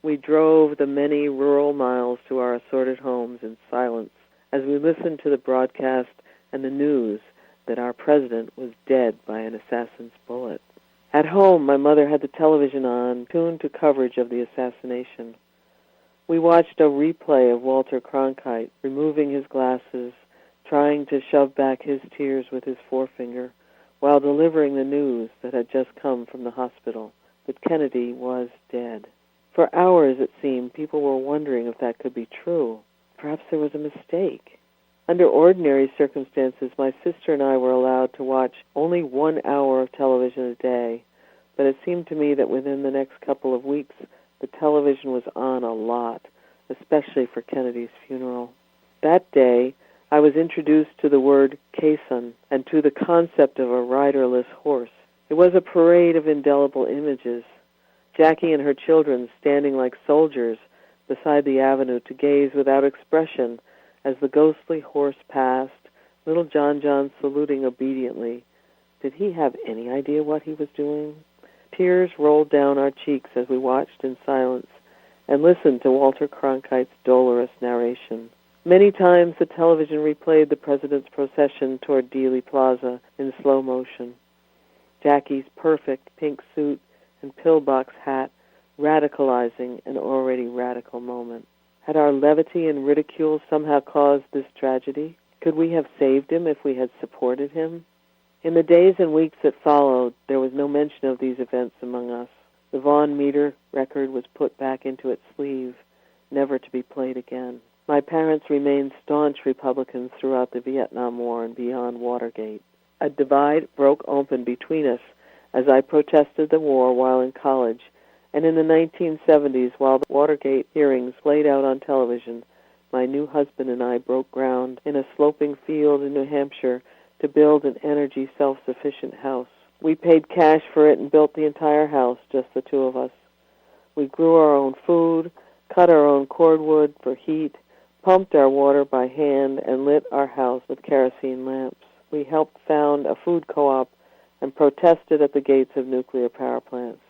we drove the many rural miles to our assorted homes in silence as we listened to the broadcast and the news that our president was dead by an assassin's bullet. At home, my mother had the television on, tuned to coverage of the assassination. We watched a replay of Walter Cronkite removing his glasses, trying to shove back his tears with his forefinger, while delivering the news that had just come from the hospital, that Kennedy was dead. For hours, it seemed, people were wondering if that could be true. Perhaps there was a mistake. Under ordinary circumstances, my sister and I were allowed to watch only 1 hour of television a day, but it seemed to me that within the next couple of weeks, the television was on a lot, especially for Kennedy's funeral. That day, I was introduced to the word caisson and to the concept of a riderless horse. It was a parade of indelible images. Jackie and her children standing like soldiers beside the avenue to gaze without expression as the ghostly horse passed, little John saluting obediently. Did he have any idea what he was doing? Tears rolled down our cheeks as we watched in silence and listened to Walter Cronkite's dolorous narration. Many times the television replayed the president's procession toward Dealey Plaza in slow motion. Jackie's perfect pink suit and pillbox hat radicalizing an already radical moment. Had our levity and ridicule somehow caused this tragedy? Could we have saved him if we had supported him? In the days and weeks that followed, there was no mention of these events among us. The Vaughn meter record was put back into its sleeve, never to be played again. My parents remained staunch Republicans throughout the Vietnam War and beyond Watergate. A divide broke open between us as I protested the war while in college, and in the 1970s, while the Watergate hearings played out on television, my new husband and I broke ground in a sloping field in New Hampshire to build an energy self-sufficient house. We paid cash for it and built the entire house, just the two of us. We grew our own food, cut our own cordwood for heat, pumped our water by hand, and lit our house with kerosene lamps. We helped found a food co-op and protested at the gates of nuclear power plants.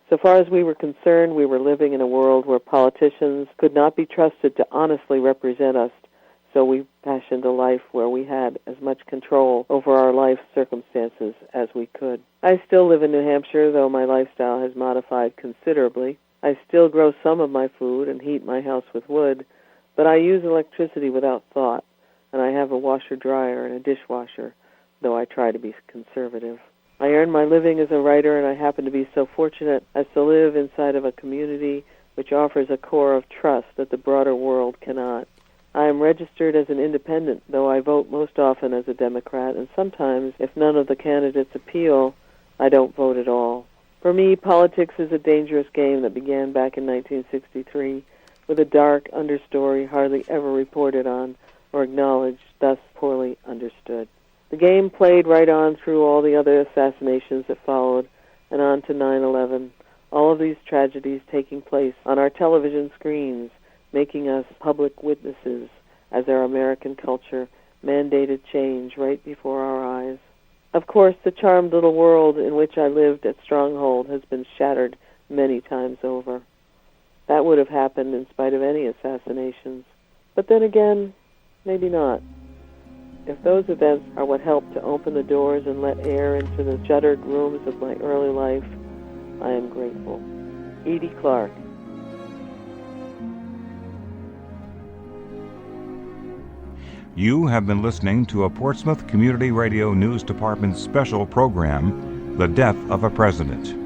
So far as we were concerned, we were living in a world where politicians could not be trusted to honestly represent us, so we fashioned a life where we had as much control over our life circumstances as we could. I still live in New Hampshire, though my lifestyle has modified considerably. I still grow some of my food and heat my house with wood, but I use electricity without thought, and I have a washer-dryer and a dishwasher, though I try to be conservative. I earn my living as a writer, and I happen to be so fortunate as to live inside of a community which offers a core of trust that the broader world cannot. I am registered as an independent, though I vote most often as a Democrat, and sometimes, if none of the candidates appeal, I don't vote at all. For me, politics is a dangerous game that began back in 1963 with a dark understory hardly ever reported on or acknowledged, thus poorly understood. The game played right on through all the other assassinations that followed and on to 9/11, all of these tragedies taking place on our television screens, making us public witnesses as our American culture mandated change right before our eyes. Of course, the charmed little world in which I lived at Stronghold has been shattered many times over. That would have happened in spite of any assassinations. But then again, maybe not. If those events are what helped to open the doors and let air into the shuttered rooms of my early life, I am grateful. Edie Clark. You have been listening to a Portsmouth Community Radio News Department special program, The Death of a President.